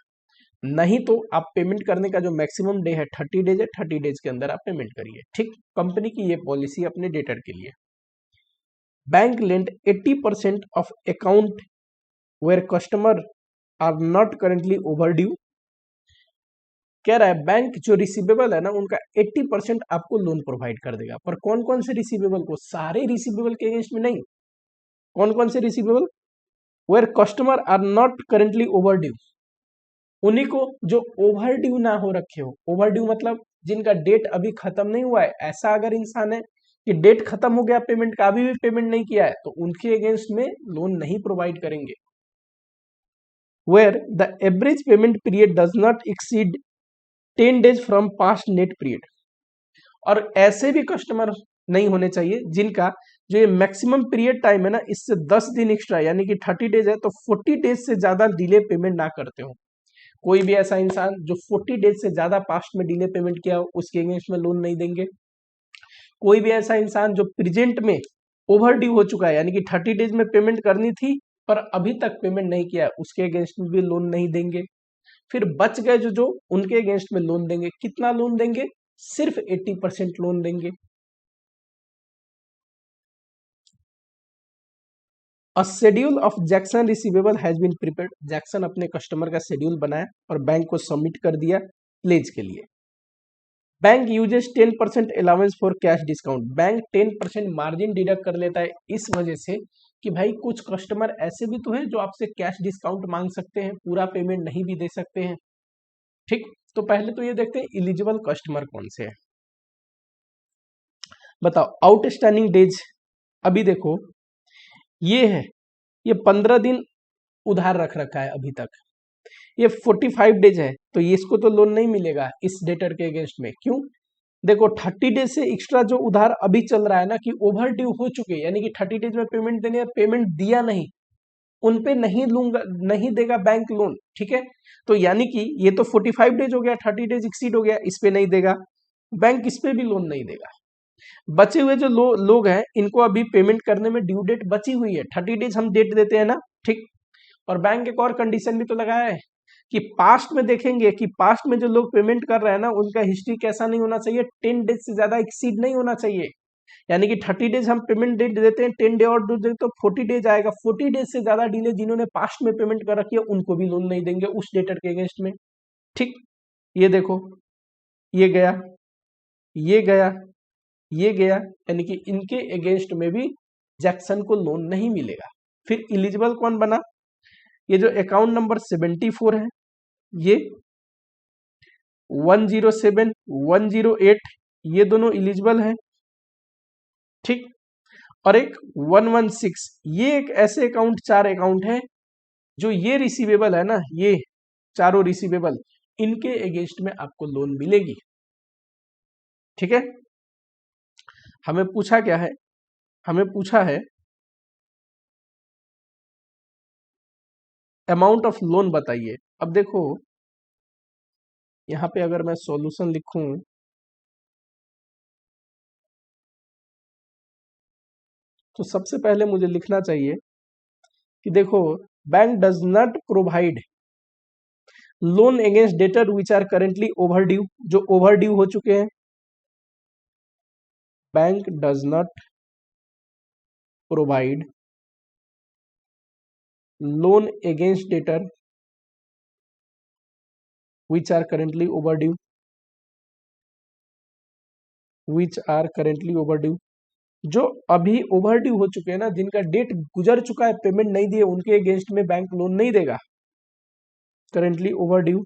नहीं तो आप पेमेंट करने का जो मैक्सिमम डे है 30 डेज है, 30 डेज के अंदर आप पेमेंट करिए, ठीक। कंपनी की ये पॉलिसी अपने डेटर के लिए। Bank lend 80% of account where customer are not currently overdue. कह रहा है बैंक जो रिसीवेबल है ना उनका 80% आपको लोन प्रोवाइड कर देगा, पर कौन कौन से रिसीवेबल को, सारे रिसीवेबल के अगेंस्ट में नहीं, कौन कौन से receivable, where customer are not currently overdue, उन्हीं को जो ओवर ड्यू ना हो रखे हो। ओवर ड्यू मतलब जिनका डेट अभी खत्म नहीं हुआ है, ऐसा अगर इंसान है कि डेट खत्म हो गया पेमेंट का, अभी भी पेमेंट नहीं किया है, तो उनके अगेंस्ट में लोन नहीं प्रोवाइड करेंगे। Where the average payment period does not exceed 10 days from past net period, और ऐसे भी कस्टमर नहीं होने चाहिए जिनका जो ये मैक्सिमम पीरियड टाइम है ना, इससे 10 दिन एक्स्ट्रा, यानी कि 30 डेज है, तो 40 डेज से ज्यादा डिले पेमेंट ना करते हो। कोई भी ऐसा इंसान जो 40 डेज से ज्यादा पास्ट में डिले पेमेंट किया हो, उसके अगेंस्ट में लोन नहीं देंगे। कोई भी ऐसा इंसान जो प्रेजेंट में ओवर ड्यू हो चुका है, यानी कि 30 डेज में पेमेंट करनी थी पर अभी तक पेमेंट नहीं किया है, उसके अगेंस्ट में भी लोन नहीं देंगे। फिर बच गए जो उनके अगेंस्ट में लोन देंगे। कितना लोन देंगे, सिर्फ 80% लोन देंगे। A schedule of Jackson receivable has been prepared, Jackson अपने कस्टमर का शेड्यूल बनाया और बैंक को सबमिट कर दिया प्लेज के लिए। Bank uses 10% allowance for cash discount, bank 10% margin deduct कर लेता है इस वजह से कि भाई कुछ कस्टमर ऐसे भी तो है जो आपसे कैश डिस्काउंट मांग सकते हैं, पूरा पेमेंट नहीं भी दे सकते हैं, ठीक। तो पहले तो ये देखते हैं एलिजिबल कस्टमर कौन से है, बताओ। आउटस्टैंडिंग डेज, अभी देखो ये है, ये 15 दिन उधार रख रखा है अभी तक, ये 45 डेज है, तो ये इसको तो लोन नहीं मिलेगा इस डेटर के अगेंस्ट में। क्यों, देखो 30 डेज से एक्स्ट्रा जो उधार अभी चल रहा है ना, कि ओवर ड्यू हो चुके, यानी कि 30 डेज में पेमेंट देने, पेमेंट दिया नहीं, उन पे नहीं लूंगा, नहीं देगा बैंक लोन, ठीक है। तो यानी कि ये तो 45 डेज हो गया, 30 डेज एक्सीड हो गया, इस पे नहीं देगा बैंक, इस पे भी लोन नहीं देगा। बचे हुए जो लोग हैं, इनको अभी पेमेंट करने में ड्यू डेट बची हुई है, 30 डेज हम डेट देते हैं ना, ठीक। और बैंक एक और कंडीशन भी तो लगाया है कि पास्ट में देखेंगे कि पास्ट में जो लोग पेमेंट कर रहे हैं ना, उनका हिस्ट्री कैसा नहीं होना चाहिए, 10 डेज से ज्यादा एक्सीड नहीं होना चाहिए। यानी कि 30 डेज हम पेमेंट डेट देते हैं, 10 डे और दो दे तो 40 डेज आएगा, 40 डेज से ज्यादा डिले जिन्होंने पास्ट में पेमेंट कर रखी है उनको भी लोन नहीं देंगे उस डेटर के अगेंस्ट में, ठीक। ये देखो, ये गया, ये गया, ये गया, यानी कि इनके अगेंस्ट में भी जैक्सन को लोन नहीं मिलेगा। फिर इलिजिबल कौन बना, ये जो अकाउंट नंबर 74 है, ये 107, 108, ये दोनों इलिजिबल है, ठीक। और एक 116, ये एक ऐसे अकाउंट, 4 अकाउंट है जो ये रिसीवेबल है ना, ये चारों रिसीवेबल, इनके अगेंस्ट में आपको लोन मिलेगी, ठीक है। हमें पूछा क्या है, हमें पूछा है अमाउंट ऑफ लोन बताइए। अब देखो यहां पे अगर मैं सॉल्यूशन लिखूं तो सबसे पहले मुझे लिखना चाहिए कि देखो, bank does not provide loan against debtor which are currently overdue, जो ओवर ड्यू हो चुके हैं। Bank does not provide loan against debtor which are currently overdue, which are currently overdue, जो अभी over due हो चुके हैं ना, जिनका डेट गुजर चुका है, पेमेंट नहीं दिए, उनके अगेंस्ट में बैंक लोन नहीं देगा। Currently overdue.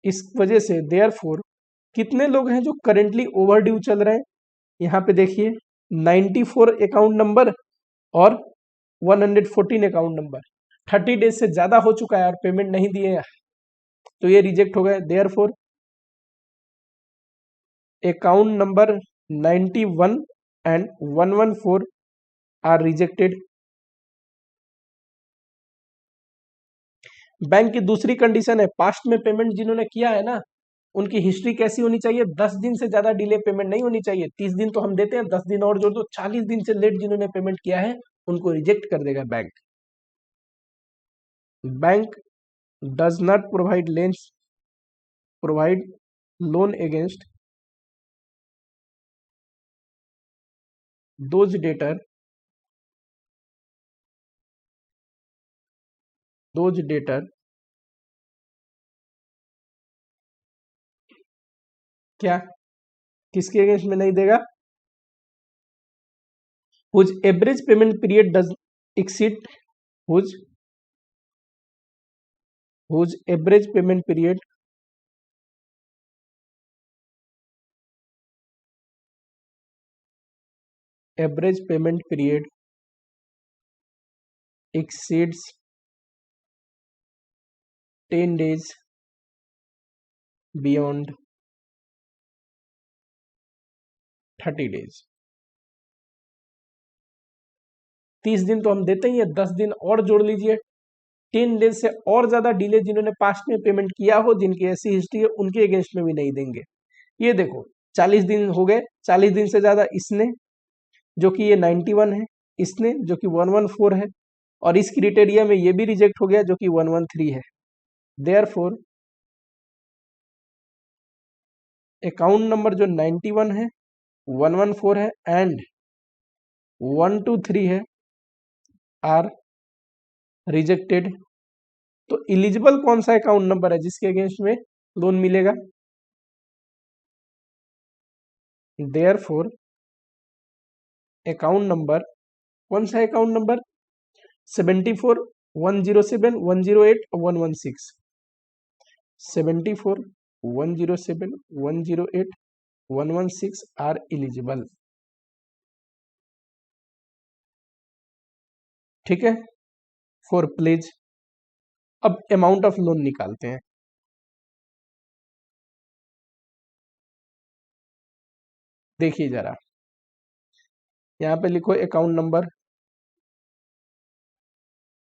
इस वजह से देयरफॉर कितने लोग हैं जो करेंटली ओवरड्यू चल रहे हैं, यहाँ पे देखिए 94 अकाउंट नंबर और 114 अकाउंट नंबर 30 डेज से ज्यादा हो चुका है और पेमेंट नहीं दिए हैं, तो ये रिजेक्ट हो गए। Therefore account number 91 and 114 are rejected. Bank की दूसरी कंडीशन है, पास्ट में पेमेंट जिन्होंने किया है ना, उनकी हिस्ट्री कैसी होनी चाहिए, 10 दिन से ज्यादा डिले पेमेंट नहीं होनी चाहिए। 30 दिन तो हम देते हैं, 10 दिन और जोड़ दो, 40 दिन से लेट जिन्होंने पेमेंट किया है उनको रिजेक्ट कर देगा bank. Bank does not provide loan against those debtor क्या किसके अगेंस्ट में नहीं देगा, whose average payment period does exceed whose average payment period exceeds 10 days beyond 30 days। 30 दिन तो हम देते ही है, 10 दिन और जोड़ लीजिए, 10 डेज से और ज्यादा डिले जिन्होंने पास्ट में पेमेंट किया हो, जिनकी ऐसी हिस्ट्री है, उनके अगेंस्ट में भी नहीं देंगे। ये देखो 40 दिन हो गए, 40 दिन से ज्यादा इसने, जो कि ये 91 है, इसने जो कि 114 है, और इस क्राइटेरिया में ये भी रिजेक्ट हो गया जो कि 113 है। देयरफॉर अकाउंट नंबर जो 91 है, 114 है एंड 123 है आर रिजेक्टेड। तो इलिजिबल कौन सा अकाउंट नंबर है जिसके अगेंस्ट में लोन मिलेगा, देयरफॉर अकाउंट नंबर, कौन सा अकाउंट नंबर, 74 107 108 116, 74 107 108 116 आर इलिजिबल। ठीक है, फॉर प्लेज। अब अमाउंट ऑफ लोन निकालते हैं। देखिए जरा, यहाँ पे लिखो अकाउंट नंबर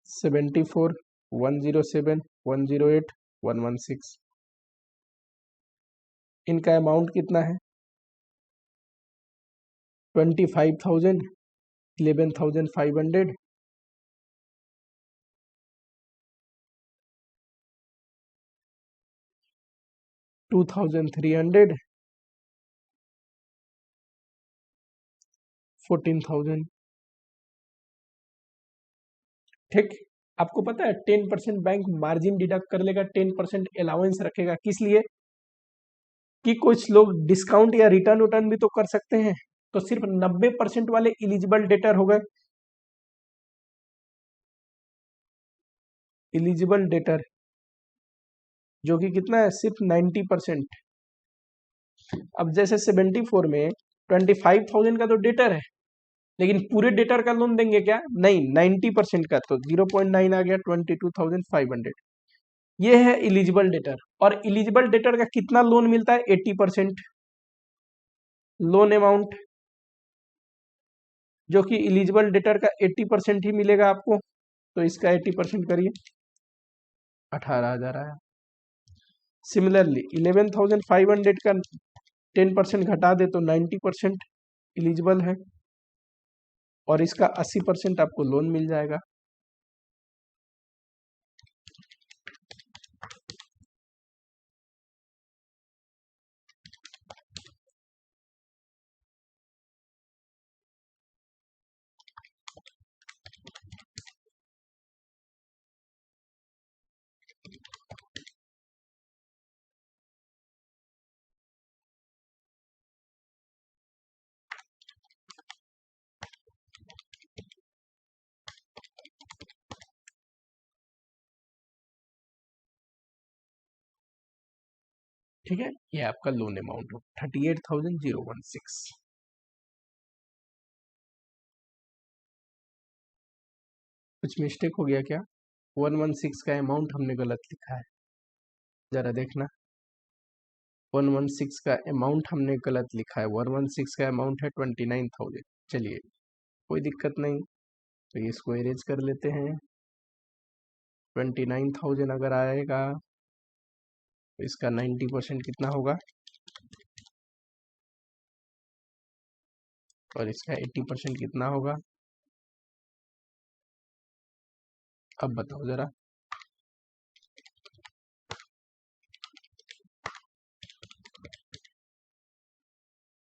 74 107 108 116, इनका अमाउंट कितना है, 25,000, 11,500, 2,300, 14,000। ठीक, आपको पता है 10% बैंक मार्जिन डिडक्ट कर लेगा, 10% अलाउंस रखेगा, किस लिए, कि कुछ लोग डिस्काउंट या रिटर्न उटर्न भी तो कर सकते हैं। तो सिर्फ 90% वाले इलिजिबल डेटर हो गए, इलिजिबल डेटर जो कि कितना है, सिर्फ 90%। अब जैसे 74 में 25,000 का तो डेटर है, लेकिन पूरे डेटर का लोन देंगे क्या, नहीं, 90% का, तो 0.9 आ गया, 22,500। ये है इलिजिबल डेटर। और इलिजिबल डेटर का कितना लोन मिलता है, 80% लोन अमाउंट, जो कि इलिजिबल डेटर का 80% ही मिलेगा आपको। तो इसका 80% करिए, 18,000 आया। सिमिलरली 11,500 का 10% घटा दे तो 90% इलिजिबल है, और इसका 80% आपको लोन मिल जाएगा। ठीक है, ये आपका लोन अमाउंट हो 38,016। कुछ मिस्टेक हो गया क्या? 116 का अमाउंट हमने गलत लिखा है, जरा देखना। 116 का अमाउंट हमने गलत लिखा है, 116 का अमाउंट है 29,000। चलिए कोई दिक्कत नहीं, तो इसको एरेज कर लेते हैं। 29,000 अगर आएगा तो इसका 90% कितना होगा, और इसका 80% कितना होगा? अब बताओ जरा।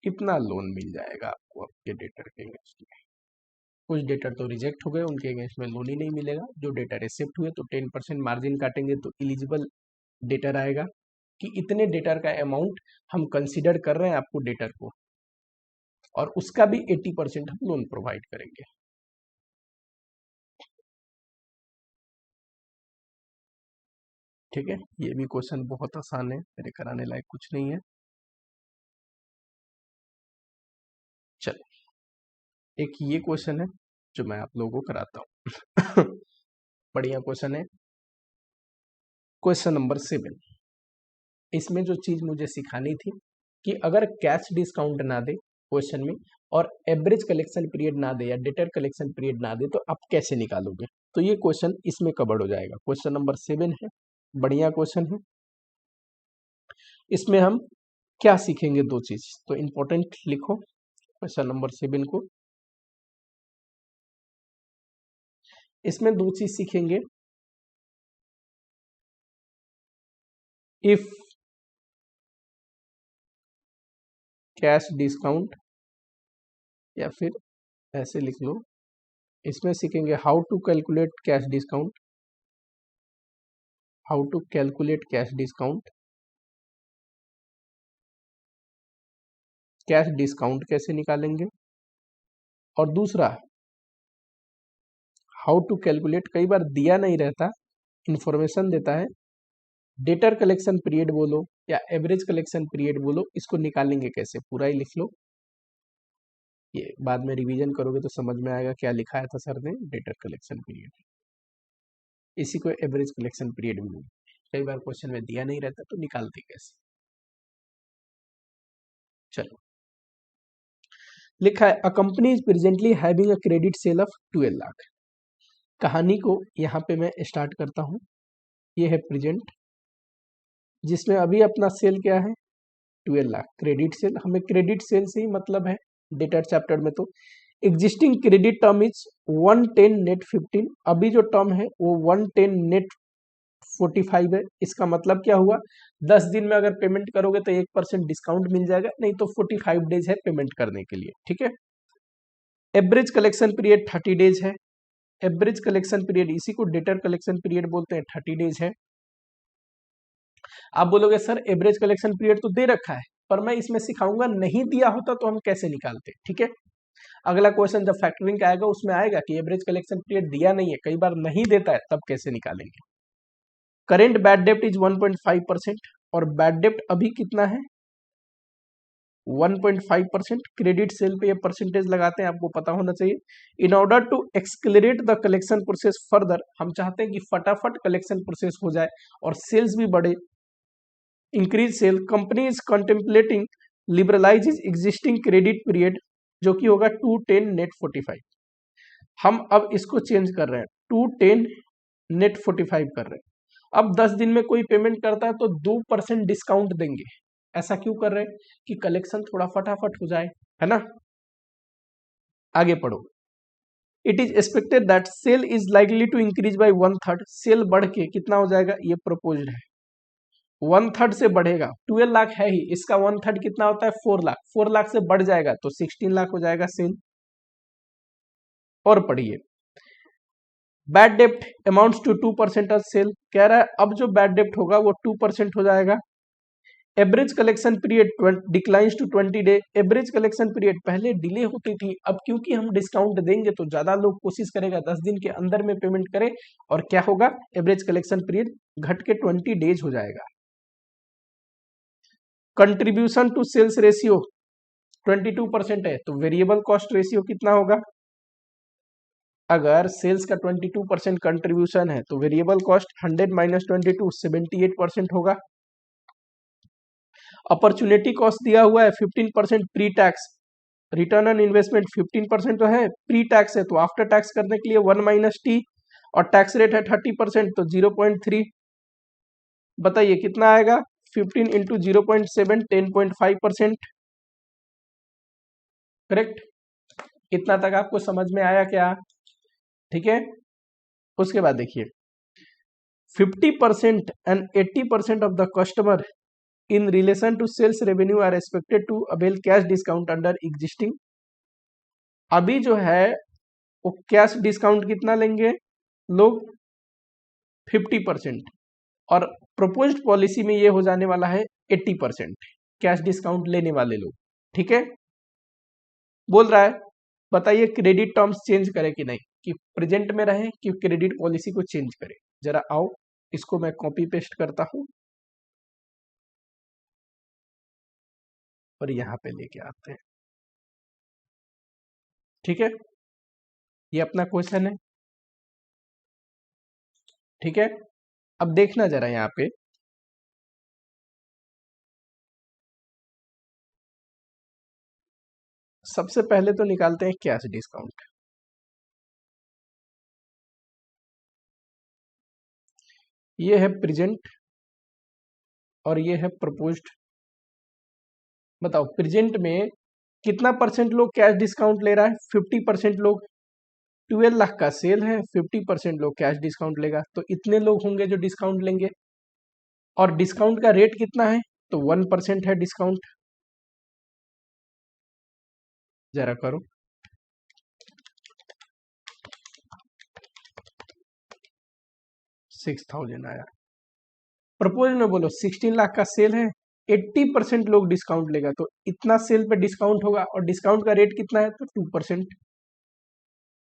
कितना लोन मिल जाएगा आपको आपके डेटर के अगेंस्ट में? कुछ डेटर तो रिजेक्ट हो गए, उनके अगेंस्ट में लोन ही नहीं मिलेगा। जो डेटर एक्सेप्ट हुए तो 10% मार्जिन काटेंगे तो एलिजिबल डेटर आएगा कि इतने डेटर का अमाउंट हम कंसीडर कर रहे हैं आपको डेटर को, और उसका भी 80% हम लोन प्रोवाइड करेंगे। ठीक है, ये भी क्वेश्चन बहुत आसान है, मेरे कराने लायक कुछ नहीं है। चलो एक ये क्वेश्चन है जो मैं आप लोगों को कराता हूँ। बढ़िया क्वेश्चन है, क्वेश्चन नंबर 7। इसमें जो चीज मुझे सिखानी थी कि अगर कैश डिस्काउंट ना दे क्वेश्चन में, और एवरेज कलेक्शन पीरियड ना दे या डेटर कलेक्शन पीरियड ना दे, तो आप कैसे निकालोगे? तो ये क्वेश्चन इसमें कवर हो जाएगा। क्वेश्चन नंबर 7 है, बढ़िया क्वेश्चन है। इसमें हम क्या सीखेंगे? दो चीज तो इंपॉर्टेंट लिखो क्वेश्चन नंबर 7 को। इसमें दो चीज सीखेंगे। इफ कैश डिस्काउंट, या फिर ऐसे लिख लो, इसमें सीखेंगे how to calculate cash discount, how to calculate cash discount, cash discount कैसे निकालेंगे, और दूसरा हाउ टू कैलकुलेट, कई बार दिया नहीं रहता, इंफॉर्मेशन देता है, डेटर कलेक्शन पीरियड बोलो या एवरेज कलेक्शन पीरियड बोलो, इसको निकालेंगे कैसे, पूरा ही लिख लो। ये बाद में रिवीजन करोगे तो समझ में आएगा क्या लिखाया था सर ने, डेटर कलेक्शन पीरियड, इसी को एवरेज कलेक्शन पीरियड भी बोलते हैं। कई बार क्वेश्चन में दिया नहीं रहता तो निकालते कैसे। चलो लिखा है a company is presently having a credit sale of 12 lakh. कहानी को यहाँ पे मैं स्टार्ट करता हूँ। ये है प्रेजेंट, जिसमें अभी अपना सेल क्या है, 12 लाख। क्रेडिट सेल, हमें क्रेडिट सेल से ही मतलब है डेटर चैप्टर में। तो existing credit term is 110 net 15। अभी जो टर्म है वो 110 नेट 45 है। इसका मतलब क्या हुआ, 10 दिन में अगर पेमेंट करोगे तो 1% डिस्काउंट मिल जाएगा, नहीं तो 45 डेज है पेमेंट करने के लिए। ठीक है, एवरेज कलेक्शन पीरियड 30 डेज है। एवरेज कलेक्शन पीरियड, इसी को डेटर कलेक्शन पीरियड बोलते हैं, 30 डेज है। आप बोलोगे सर एवरेज कलेक्शन पीरियड तो दे रखा है, पर मैं इसमें सिखाऊंगा, नहीं दिया होता तो हम कैसे निकालते। ठीक है, अगला क्वेश्चन जब फैक्टरिंग का आएगा उसमें आएगा कि एवरेज कलेक्शन पीरियड दिया नहीं है, कई बार नहीं देता है, तब कैसे निकालेंगे। करेंट बैड डेप्ट इज 1.5%, और बैड डेप्ट अभी कितना है, 1.5%। क्रेडिट सेल पे ये परसेंटेज लगाते हैं, आपको पता होना चाहिए। In order to accelerate the collection process further, हम चाहते हैं कि फटाफट कलेक्शन प्रोसेस हो जाए और सेल्स भी बढ़े, increase sale, company is contemplating liberalise its existing credit period, जो कि होगा 210 नेट 45। हम अब इसको चेंज कर रहे हैं, 210 नेट 45 कर रहे हैं। अब 10 दिन में कोई पेमेंट करता है तो 2% डिस्काउंट देंगे। ऐसा क्यों कर रहे हैं कि कलेक्शन थोड़ा फटाफट हो जाए, है ना। आगे पढ़ो। It is expected that sale is likely to increase by 1/3। Sale बढ़ के कितना हो जाएगा, ये प्रोपोज्ड है 1/3 से बढ़ेगा। 12 लाख है ही, इसका 1/3 कितना होता है, 4 लाख। 4 लाख से बढ़ जाएगा तो 16 लाख हो जाएगा सेल। और पढ़िए, बैड डेप्ट अमाउंट्स टू 2% ऑफ सेल, कह रहा है अब जो बैड डेप्ट होगा वो 2% हो जाएगा। Average collection period declines to 20 day. Average collection period पहले डिले होती थी, अब क्योंकि हम डिस्काउंट देंगे तो ज्यादा लोग कोशिश करेगा 10 दिन के अंदर में पेमेंट करे, और क्या होगा, एवरेज कलेक्शन पीरियड घट के 20 डेज हो जाएगा। कंट्रीब्यूशन टू सेल्स रेशियो 22% है, तो वेरिएबल कॉस्ट रेशियो कितना होगा? अगर सेल्स का 22% कंट्रीब्यूशन है तो वेरिएबल कॉस्ट 100 माइनस 22 78% होगा। अपॉर्चुनिटी कॉस्ट दिया हुआ है 15% pre tax, return on investment 15% तो है, प्री टैक्स है तो आफ्टर टैक्स करने के लिए 1 माइनस टी, और टैक्स रेट है 30% तो 0.3। बताइए कितना आएगा? 15 इंटू 0.7 10.5%। करेक्ट? इतना तक आपको समझ में आया क्या? ठीक है, उसके बाद देखिए 50% and 80% of the customer in relation to sales revenue are expected to avail cash discount under existing। अभी जो है वो कैश डिस्काउंट कितना लेंगे लोग? 50%, और प्रोपोज्ड पॉलिसी में ये हो जाने वाला है 80% कैश डिस्काउंट लेने वाले लोग। ठीक है, बोल रहा है बताइए क्रेडिट टर्म्स चेंज करें कि नहीं, कि प्रेजेंट में रहे कि क्रेडिट पॉलिसी को चेंज करें। जरा आओ इसको मैं कॉपी पेस्ट करता हूं और यहां पे लेके आते हैं। ठीक है, ये अपना क्वेश्चन है। ठीक है, अब देखना जरा यहाँ पे सबसे पहले तो निकालते हैं कैश डिस्काउंट। ये है प्रेजेंट और ये है प्रपोज्ड। बताओ प्रेजेंट में कितना परसेंट लोग कैश डिस्काउंट ले रहा है? 50% लोग। 12 लाख का सेल है, 50% लोग कैश डिस्काउंट लेगा, तो इतने लोग होंगे जो डिस्काउंट लेंगे। और डिस्काउंट का रेट कितना है? तो 1% है डिस्काउंट। जरा करो, $6,000 आया। प्रपोज में बोलो 16 लाख का सेल है, 80% लोग डिस्काउंट लेगा, तो इतना सेल पे डिस्काउंट होगा, और डिस्काउंट का रेट कितना है? तो 2%।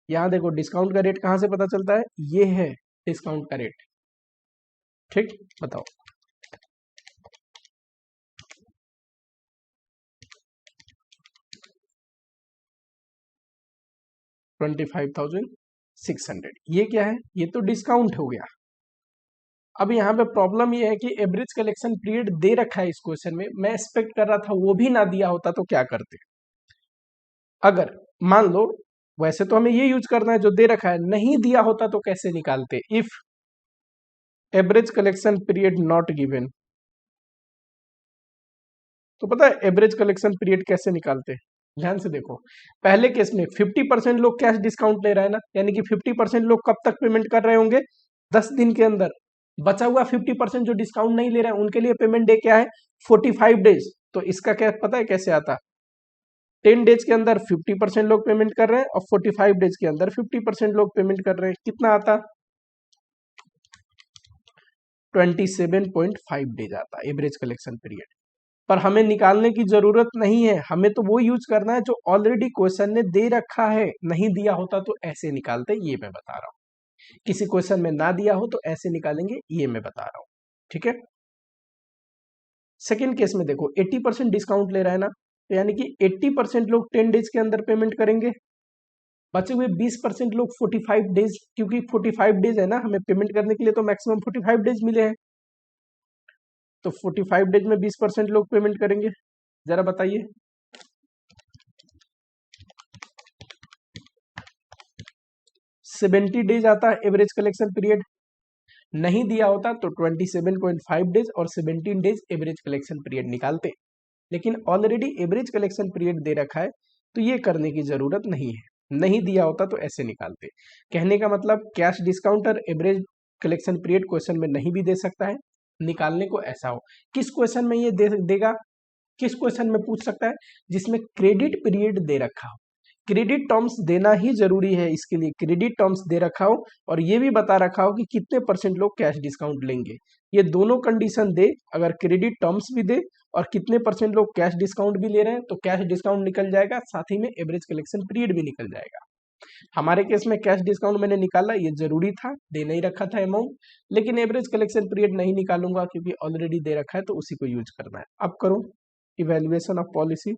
यहां देखो डिस्काउंट का रेट कहां से पता चलता है? ये है डिस्काउंट का रेट। ठीक, बताओ। $25,600। ये क्या है? ये तो डिस्काउंट हो गया। अब यहाँ पे प्रॉब्लम ये है कि एवरेज कलेक्शन पीरियड दे रखा है इस क्वेश्चन में। मैं एक्सपेक्ट कर रहा था वो भी ना दिया होता तो क्या करते। अगर मान लो, वैसे तो हमें ये यूज करना है जो दे रखा है, नहीं दिया होता तो कैसे निकालते? If average collection period not given, तो पता है एवरेज कलेक्शन पीरियड कैसे निकालते हैं? ध्यान से देखो, पहले केस में 50% लोग कैश डिस्काउंट ले रहे हैं ना, यानी कि 50% लोग कब तक पेमेंट कर रहे होंगे? 10 दिन के अंदर। बचा हुआ 50% जो डिस्काउंट नहीं ले रहे हैं उनके लिए पेमेंट डे क्या है? 45 डेज। तो इसका क्या पता है कैसे आता? 10 डेज के अंदर 50% लोग पेमेंट कर रहे हैं और 45 डेज के अंदर 50% लोग पेमेंट कर रहे हैं। कितना आता? 27.5 डेज आता एवरेज कलेक्शन पीरियड। पर हमें निकालने की जरूरत नहीं है, हमें तो वो यूज करना है जो ऑलरेडी क्वेश्चन ने दे रखा है। नहीं दिया होता तो ऐसे निकालते, ये मैं बता रहा हूं। किसी क्वेश्चन में ना दिया हो तो ऐसे निकालेंगे, ये मैं बता रहा हूं। ठीक है, सेकेंड केस में देखो 80% डिस्काउंट ले रहा है ना, तो यानी कि 80% लोग 10 डेज के अंदर पेमेंट करेंगे। बचे हुए 20% लोग 45 डेज, क्योंकि 45 डेज है ना हमें पेमेंट करने के लिए, तो मैक्सिमम 45 डेज मिले हैं, तो 45 डेज में 20% लोग पेमेंट करेंगे। जरा बताइए, $70 डेज आता है एवरेज कलेक्शन पीरियड। नहीं दिया होता तो 27.5 डेज और 17 डेज एवरेज कलेक्शन पीरियड निकालते, लेकिन ऑलरेडी एवरेज कलेक्शन पीरियड दे रखा है तो ये करने की जरूरत नहीं है। नहीं दिया होता तो ऐसे निकालते। कहने का मतलब कैश डिस्काउंट और एवरेज कलेक्शन पीरियड क्वेश्चन में नहीं भी दे सकता है, निकालने को ऐसा हो। किस क्वेश्चन में ये देगा? किस क्वेश्चन में पूछ सकता है? जिसमें क्रेडिट पीरियड दे रखा हो। क्रेडिट टर्म्स देना ही जरूरी है, इसके लिए क्रेडिट टर्म्स दे रखा हो और ये भी बता रखा हो कि कितने परसेंट लोग कैश डिस्काउंट लेंगे। ये दोनों कंडीशन दे, अगर क्रेडिट टर्म्स भी दे और कितने परसेंट लोग कैश डिस्काउंट भी ले रहे हैं, तो कैश डिस्काउंट निकल जाएगा, साथ ही में एवरेज कलेक्शन पीरियड भी निकल जाएगा। हमारे केस में कैश डिस्काउंट मैंने निकाला, ये जरूरी था, दे नहीं रखा था अमाउंट, लेकिन एवरेज कलेक्शन पीरियड नहीं निकालूंगा क्योंकि ऑलरेडी दे रखा है, तो उसी को यूज करना है। अब करो इवेल्युएशन ऑफ पॉलिसी।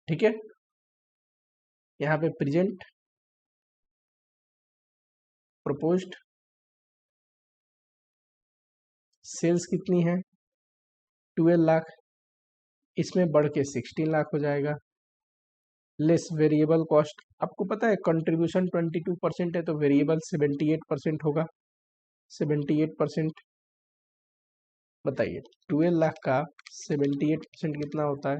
ठीक है, यहाँ पे प्रेजेंट, प्रपोज्ड, सेल्स कितनी है 12 लाख, इसमें बढ़ के 16 लाख हो जाएगा, लेस वेरिएबल कॉस्ट। आपको पता है कंट्रीब्यूशन 22% है, तो वेरिएबल 78% होगा। 78%, बताइए 12 लाख का 78% कितना होता है?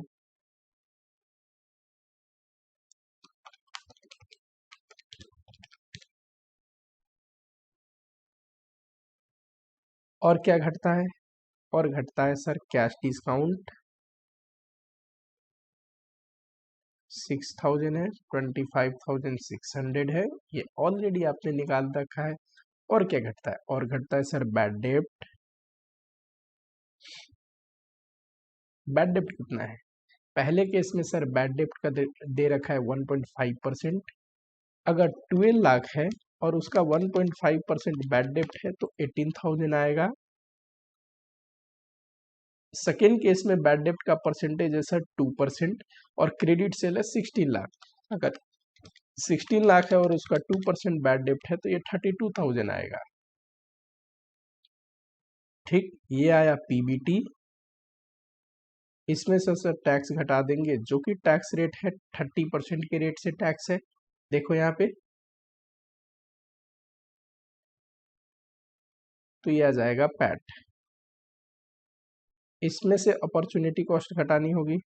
और क्या घटता है? और घटता है सर कैश डिस्काउंट 6000 है, 25,600 है, ये ऑलरेडी आपने निकाल रखा है। और क्या घटता है? और घटता है सर बैड डेप्ट। बैड डेप्ट कितना है? पहले केस में सर बैड डेप्ट का दे रखा है 1.5%। अगर 12 लाख है और उसका 1.5% बैड डेप्ट है तो 18,000 आएगा। सेकेंड केस में बैड डेप्ट का परसेंटेज है सर 2% और क्रेडिट सेल है 16 लाख। अगर 16 लाख है और उसका 2% बैड डेप्ट है तो ये 32,000 आएगा। ठीक, ये आया पीबीटी। इसमें से सर टैक्स घटा देंगे, जो कि टैक्स रेट है 30% के रेट से टैक्स है। देखो यहाँ पे, तो ये आ जाएगा पैट। इसमें से अपॉर्चुनिटी कॉस्ट घटानी होगी,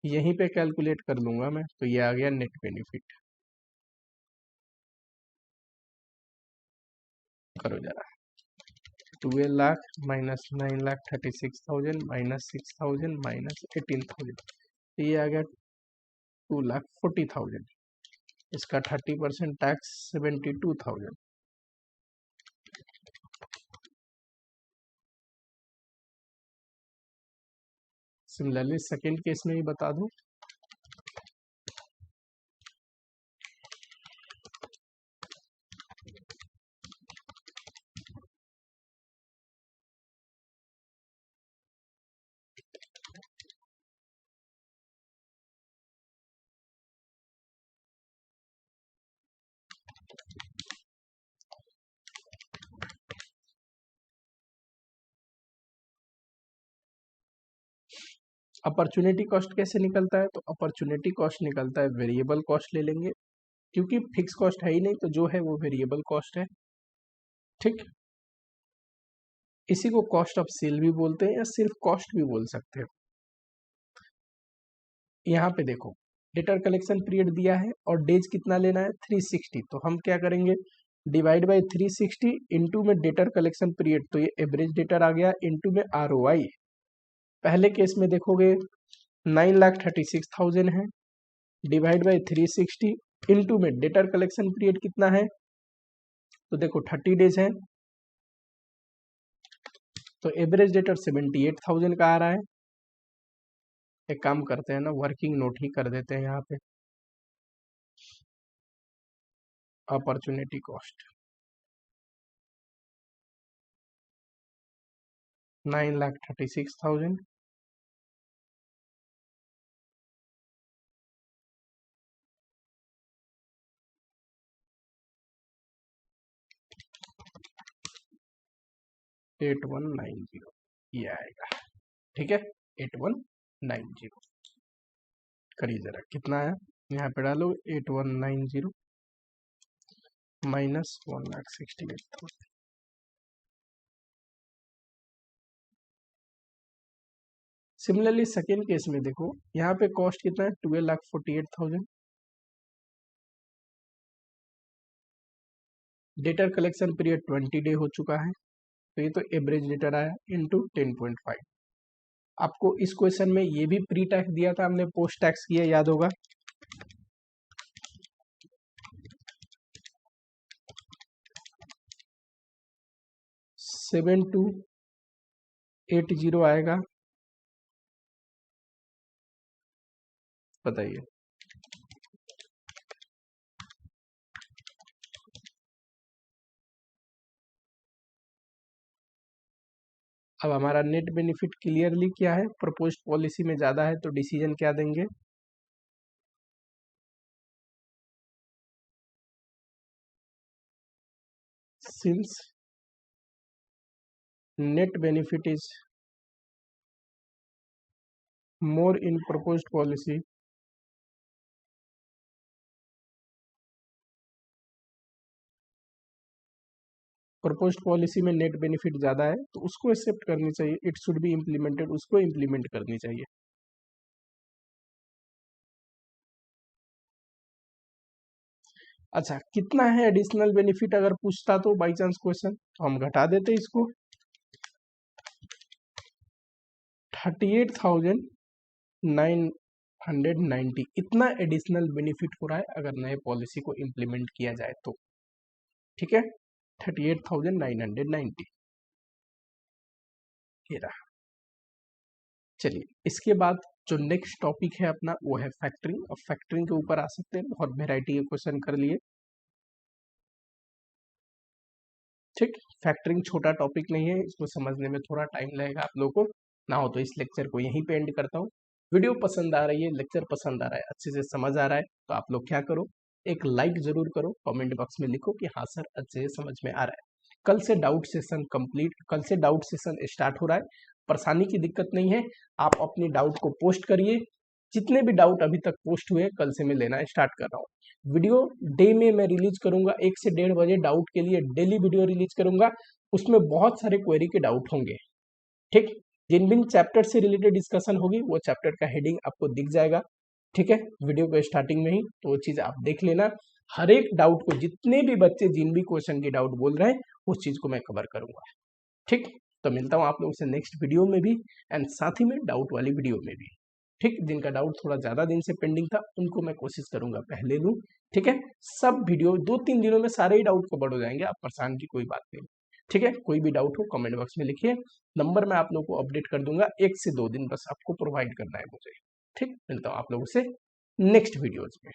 यहीं पे कैलकुलेट कर लूंगा मैं, तो ये आ गया नेट बेनिफिट। करो जरा, 12 लाख माइनस 9,36,000 माइनस 6,000 माइनस 18,000, तो ये आ गया 2,40,000। इसका 30% टैक्स 72,000। सिमिलरली सेकेंड केस में भी बता दूं, अपॉर्चुनिटी कॉस्ट कैसे निकलता है? तो अपॉर्चुनिटी कॉस्ट निकलता है, वेरिएबल कॉस्ट ले लेंगे, क्योंकि फिक्स कॉस्ट है ही नहीं, तो जो है वो वेरिएबल कॉस्ट है। ठीक, इसी को कॉस्ट ऑफ सेल भी बोलते हैं या सिर्फ कॉस्ट भी बोल सकते हैं। यहाँ पे देखो, डेटर कलेक्शन पीरियड दिया है और डेज कितना लेना है 360, तो हम क्या करेंगे, डिवाइड बाई 360 इंटू में डेटर कलेक्शन पीरियड, तो ये एवरेज डेटर आ गया, इंटू में ROI। पहले केस में देखोगे 9,36,000 है, डिवाइड बाई 360 इंटू में डेटर कलेक्शन पीरियड कितना है, तो देखो 30 डेज है, तो एवरेज डेटर 78,000 का आ रहा है। एक काम करते हैं ना, वर्किंग नोट ही कर देते हैं यहाँ पे, अपॉर्चुनिटी कॉस्ट 9,36,000 8190, ये आएगा। ठीक है, 8190 करिए जरा, कितना आया यहाँ पे डालो, 8190 माइनस 1,68,000। सिमिलरली सेकेंड केस में देखो, यहाँ पे कॉस्ट कितना है 12,48,000, डेटर कलेक्शन पीरियड 20 डे हो चुका है, तो ये तो एवरेज डेटर आया इंटू 10.5। आपको इस क्वेश्चन में ये भी प्री टैक्स दिया था, हमने पोस्ट टैक्स किया, याद होगा। 7280 आएगा, बताइए। अब हमारा नेट बेनिफिट क्लियरली क्या है, प्रपोज्ड पॉलिसी में ज़्यादा है तो डिसीजन क्या देंगे, since net benefit is more in proposed policy, proposed policy में नेट बेनिफिट ज़्यादा है तो उसको एक्सेप्ट करनी चाहिए, इट शुड बी इम्प्लीमेंटेड, उसको इम्प्लीमेंट करनी चाहिए। अच्छा, कितना है एडिशनल बेनिफिट अगर पूछता तो बाई चांस क्वेश्चन, तो हम घटा देते इसको, 38,990 इतना एडिशनल बेनिफिट हो रहा है अगर नए पॉलिसी को इम्प्लीमेंट किया जाए तो, ठीक है, 38,990 ये रहा। चलिए इसके बाद जो नेक्स्ट टॉपिक है अपना वो है फैक्टरिंग। अब फैक्टरिंग के ऊपर आ सकते हैं, बहुत वेराइटी के क्वेश्चन कर लिए, ठीक। फैक्टरिंग छोटा टॉपिक नहीं है, इसको समझने में थोड़ा टाइम लगेगा आप लोगों को, ना हो तो इस लेक्चर को यहीं पे एंड करता हूँ। वीडियो पसंद आ रही है, लेक्चर पसंद आ रहा है, अच्छे से समझ आ रहा है तो आप लोग क्या करो, एक लाइक जरूर करो, कमेंट बॉक्स में लिखो कि हाँ सर अच्छे से समझ में आ रहा है। कल से डाउट सेशन कंप्लीट, कल से डाउट सेशन स्टार्ट हो रहा है, परेशानी की दिक्कत नहीं है, आप अपनी डाउट को पोस्ट करिए, जितने भी डाउट अभी तक पोस्ट हुए कल से मैं लेना स्टार्ट कर रहा हूँ। वीडियो डे में मैं रिलीज करूंगा, 1 से 1:30 बजे डाउट के लिए डेली वीडियो रिलीज करूंगा, उसमें बहुत सारे क्वेरी के डाउट होंगे, ठीक। जिन भी चैप्टर से रिलेटेड डिस्कशन होगी वो चैप्टर का हेडिंग आपको दिख जाएगा, ठीक है, वीडियो को स्टार्टिंग में ही, तो वो चीज आप देख लेना। हर एक डाउट को, जितने भी बच्चे जिन भी क्वेश्चन की डाउट बोल रहे हैं उस चीज को मैं कवर करूंगा, ठीक। तो मिलता हूँ आप लोगों से नेक्स्ट वीडियो में भी एंड साथ ही में डाउट वाली वीडियो में भी, ठीक। जिनका डाउट थोड़ा ज्यादा दिन से पेंडिंग था उनको मैं कोशिश करूंगा पहले लूँ, ठीक है। सब वीडियो 2-3 दिनों में सारे ही डाउट कवर हो जाएंगे, आप परेशान की कोई बात नहीं, ठीक है। कोई भी डाउट हो कमेंट बॉक्स में लिखिए, नंबर मैं आप लोगों को अपडेट कर दूंगा, 1 से 2 दिन बस आपको प्रोवाइड करना है मुझे, ठीक। मिलता हूँ आप लोगों से नेक्स्ट वीडियोज में।